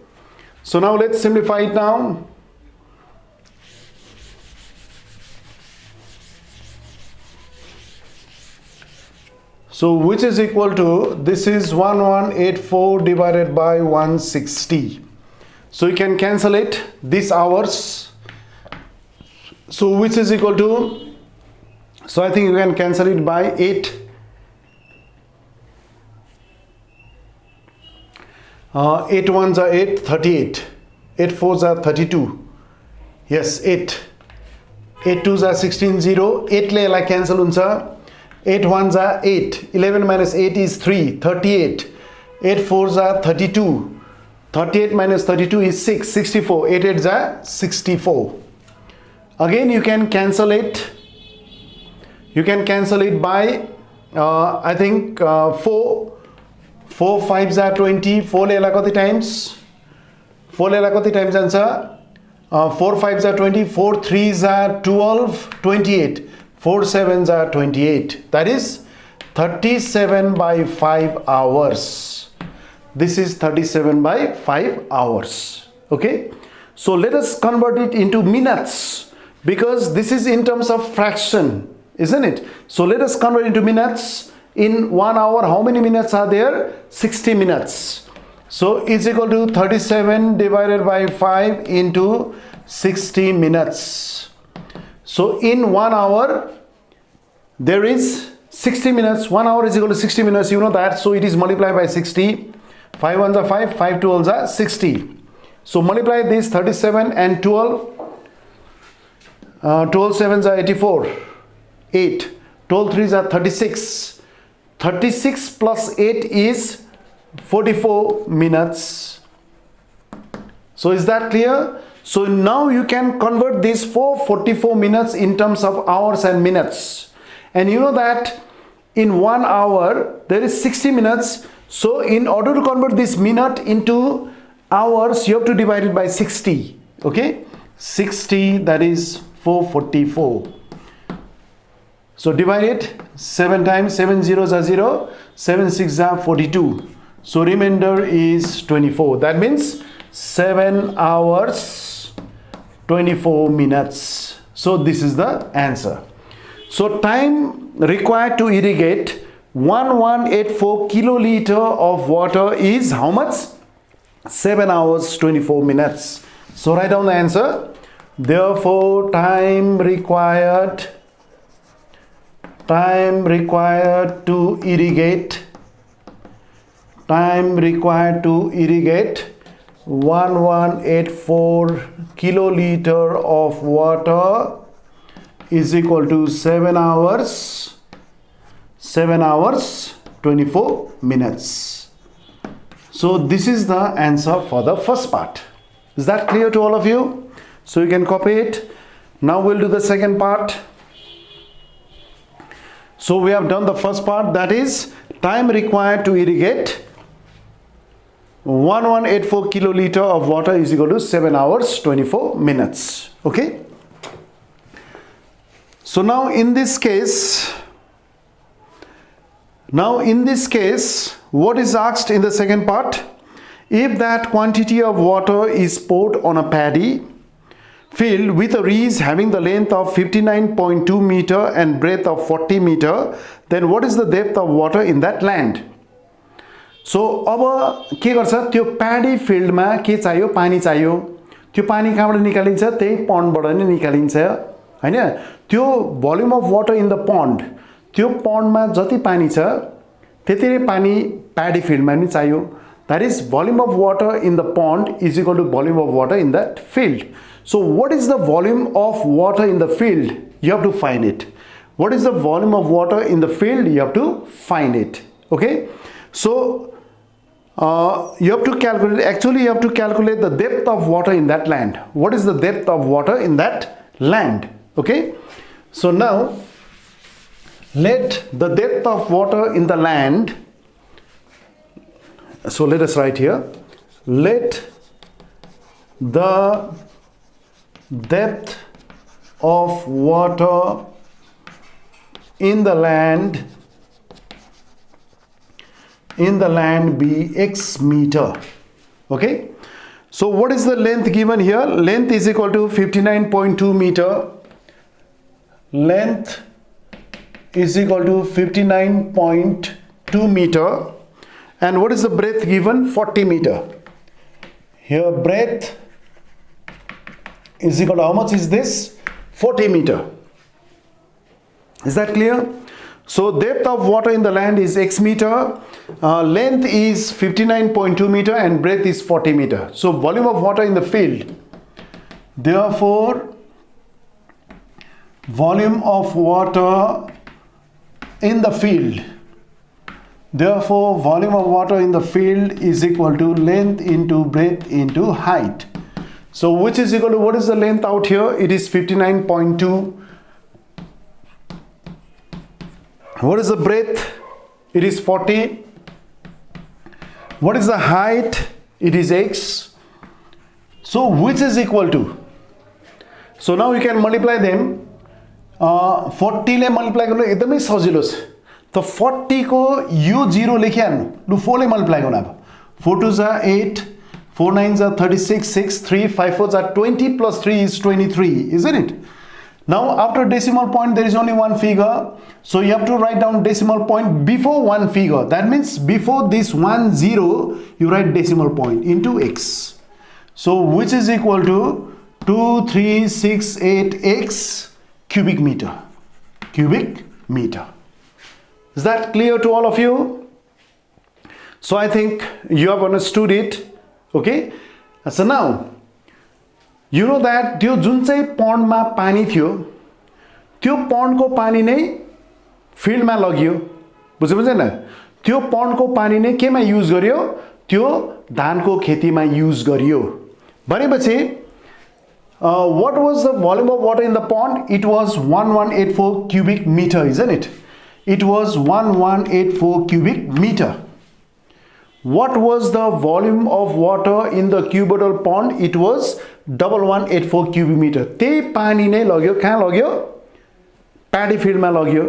So now let's simplify it now. So which is equal to, this is 1184 divided by 160. So you can cancel it, these hours. So which is equal to, so I think you can cancel it by 8. 8 ones are 8, 38. 8 fours are 32. Yes, 8. 8 twos are 16, 0. 8 ले यसलाई cancel हुन्छ. 8 ones are 8. 11 minus 8 is 3, 38. 8 fours are 32. 38 minus 32 is 6, 64. 8 eights are 64. Again, you can cancel it. You can cancel it by, I think, 4. 4 5s are 20. 4 ले यसलाई कति times? 4 ले यसलाई कति times जान्छ? 4 5s are 20. 4 3s are 12. 28. 4 7s are 28. That is 37 by 5 hours. This is 37 by 5 hours. Okay. So let us convert it into minutes, because this is in terms of fraction, isn't it? So let us convert into minutes. In 1 hour, how many minutes are there? 60 minutes. So is equal to 37 divided by 5 into 60 minutes. So in 1 hour there is 60 minutes. 1 hour is equal to 60 minutes, you know that. So it is multiplied by 60. 5 ones are 5, 5 twelves are 60. So multiply this 37 and 12. 12 sevens are 84. 8. 12 threes are 36. 36 plus 8 is 44 minutes. So is that clear? So now you can convert this for 44 minutes in terms of hours and minutes. And you know that in 1 hour there is 60 minutes. So in order to convert this minute into hours, you have to divide it by 60. Okay, 60, that is 444. So divide it 7 times. 7 zeros are 0, 7 6 are 42. So remainder is 24. That means 7 hours 24 minutes. So this is the answer. So time required to irrigate 1184 kiloliter of water is how much? 7 hours 24 minutes. So write down the answer. Therefore time required to irrigate 1184 kiloliter of water is equal to 7 hours 24 minutes. So this is the answer for the first part. Is that clear to all of you? So you can copy it. Now we'll do the second part. So we have done the first part, that is time required to irrigate 1184 kiloliter of water is equal to 7 hours 24 minutes. Okay. So now in this case, what is asked in the second part? If that quantity of water is poured on a paddy field with a reeds having the length of 59.2 meter and breadth of 40 meter, then what is the depth of water in that land? So अब के गर्छ, त्यो प्याडी फिल्डमा के चाहियो? पानी चाहियो. त्यो पानी कहाँबाट निकालिन्छ? त्यही पन्डबाट नै निकालिन्छ हैन. त्यो volume of water in the pond, त्यो पन्डमा जति पानी छ त्यति नै पानी प्याडी फिल्डमा पनि चाहियो. That is volume of water in the pond is equal to volume of water in that field. So what is the volume of water in the field? You have to find it. What is the volume of water in the field? You have to find it. Okay. So you have to calculate, actually you have to calculate the depth of water in that land. What is the depth of water in that land? Okay. So now let the depth of water in the land, so let us write here, let the depth of water in the land be x meter. Okay. So what is the length given here? Length is equal to 59.2 meter. Length is equal to 59.2 meter. And what is the breadth given? 40 meter. Here breadth is equal to how much is this? 40 meter. Is that clear? So depth of water in the land is x meter, length is 59.2 meter and breadth is 40 meter. So volume of water in the field. Therefore volume of water in the field. Therefore volume of water in the field is equal to length into breadth into height. So which is equal to, what is the length out here? It is 59.2. What is the breadth? It is 40. What is the height? It is x. So which is equal to? So now you can multiply them. 40 ले multiply गर्नु एकदमै सजिलो छ. तो 40 को यो 0 लेख्यान लु 4 ले multiply गर्नु अब. 4 2s are 8, 4 9s are 36, 6 3 5 4s are 20 plus 3 is 23, isn't it? Now after decimal point there is only one figure, so you have to write down decimal point before one figure. That means before this 10 you write decimal point into x. So which is equal to 2368x cubic meter. Is that clear to all of you? So I think you have understood it. Okay, so now you know that त्यो जुन चाहिँ pond मा पानी थियो त्यो pond को पानी नै field मा लगियो, बुझ्नु बुझेन? त्यो pond को पानी नै केमा युज गर्यो? त्यो धानको खेतीमा युज गरियो। भनेपछि what was the volume of water in the pond? It was 1184 cubic meter, isn't it? It was 1184 cubic meter. What was the volume of water in the cuboidal pond? It was 1184 cubic meter. त्यही पानी नै लग्यो, कहाँ लग्यो? प्याडी फिल्डमा लग्यो।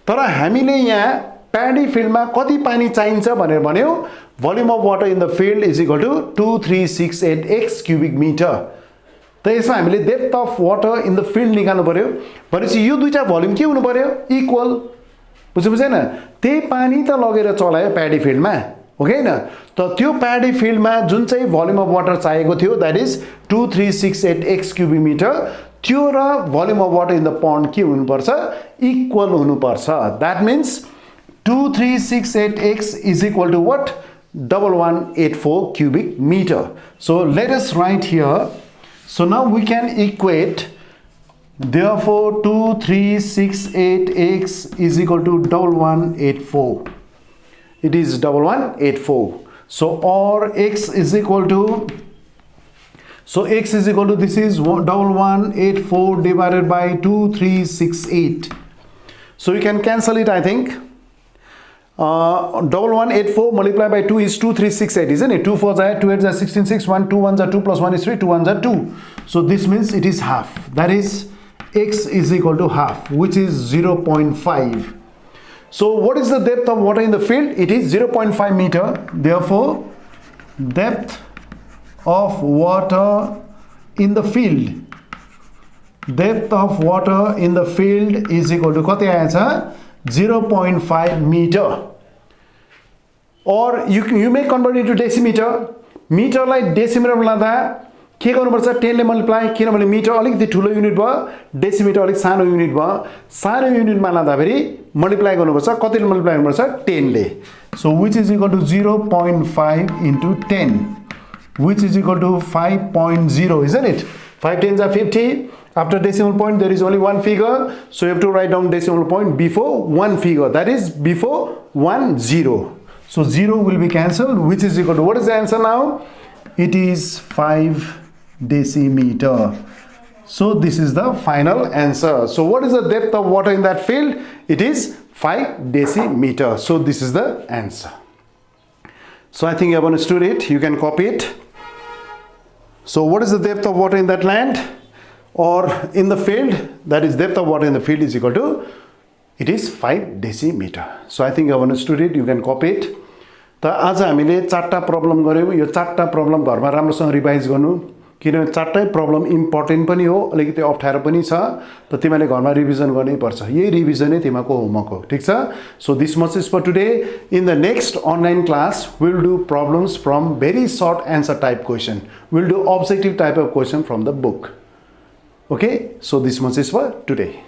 तर हामीले यहाँ प्याडी फिल्डमा कति पानी चाहिन्छ भनेर भन्यो? Volume of water in the field is equal to 2368x cubic meter. त यसमा हामीले depth of water in the field निकाल्नु पर्यो। भनेपछि यो दुईटा भोल्युम के हुनु पर्यो? इक्वल। बुझ्नु न? त्यही पानी त लगेर चलायो प्याडी फिल्डमा, हो कि हैन? त त्यो प्याडी फिल्डमा जुन चाहिँ भोल्युम अफ वाटर चाहिएको थियो, that is 2368x cubic meter, त्यो र volume of water in the pond के हुनुपर्छ? इक्वल हुनुपर्छ। That means 2368x is equal to what? 1184 cubic meter. So let us write here. So now we can equate, therefore 2368x is equal to 1184. It is 1184. So or x is equal to, so x is equal to, this is 1184 divided by 2368. So you can cancel it, I think. 1184 multiplied by 2 is 2368, isn't it? 2 4s are 2 8s are 16, 6, 1 2 1s are 2 plus 1 is 3, 2 1s are 2. So this means it is half. That is x is equal to half, which is 0.5. So what is the depth of water in the field? It is 0.5 meter. Therefore, depth of water in the field, depth of water in the field is equal to कति आएछ? 0.5 meter. Or you may convert it to decimeter. Meter like decimeter मा लाँदा के गर्नुपर्छ? 10 ले multiply, किनभने metre अलिकति ठुलो unit भयो, डेसिमिटर अलिक सानो युनिट भयो। सानो युनिटमा लाँदाखेरि मल्टिप्लाई गर्नुपर्छ, कतिले मल्टिप्लाई गर्नुपर्छ? 10 ले। So which is equal to 0.5 into 10, which is equal to 5.0, isn't it? 5 tens are 50. After decimal point there is only one figure, so you have to write down decimal point before one figure, that is before 10. So 0 will be cancelled, which is equal to, what is the answer now? It is 5 decimeter. So this is the final answer. So what is the depth of water in that field? It is 5 decimeter. So this is the answer. So I think you have understood it. You can copy it. So what is the depth of water in that land or in the field? That is, depth of water in the field is equal to, it is 5 decimeter. So I think you have understood it. You can copy it. त आज हामीले चारटा problem गर्यौं। यो चारटा problem घरमा राम्रोसँग revise गर्नु, किनभने चारटै problem important पनि हो, अलिकति अप्ठ्यारो पनि छ, त तिमीले घरमा रिभिजन गर्नै पर्छ। यही रिभिजन नै तिमीको होमवर्क हो, ठीक छ? So this much is for today. In the next online class we will do problems from very short answer type question, we will do objective type of question from the book. Okay, so this much is for today.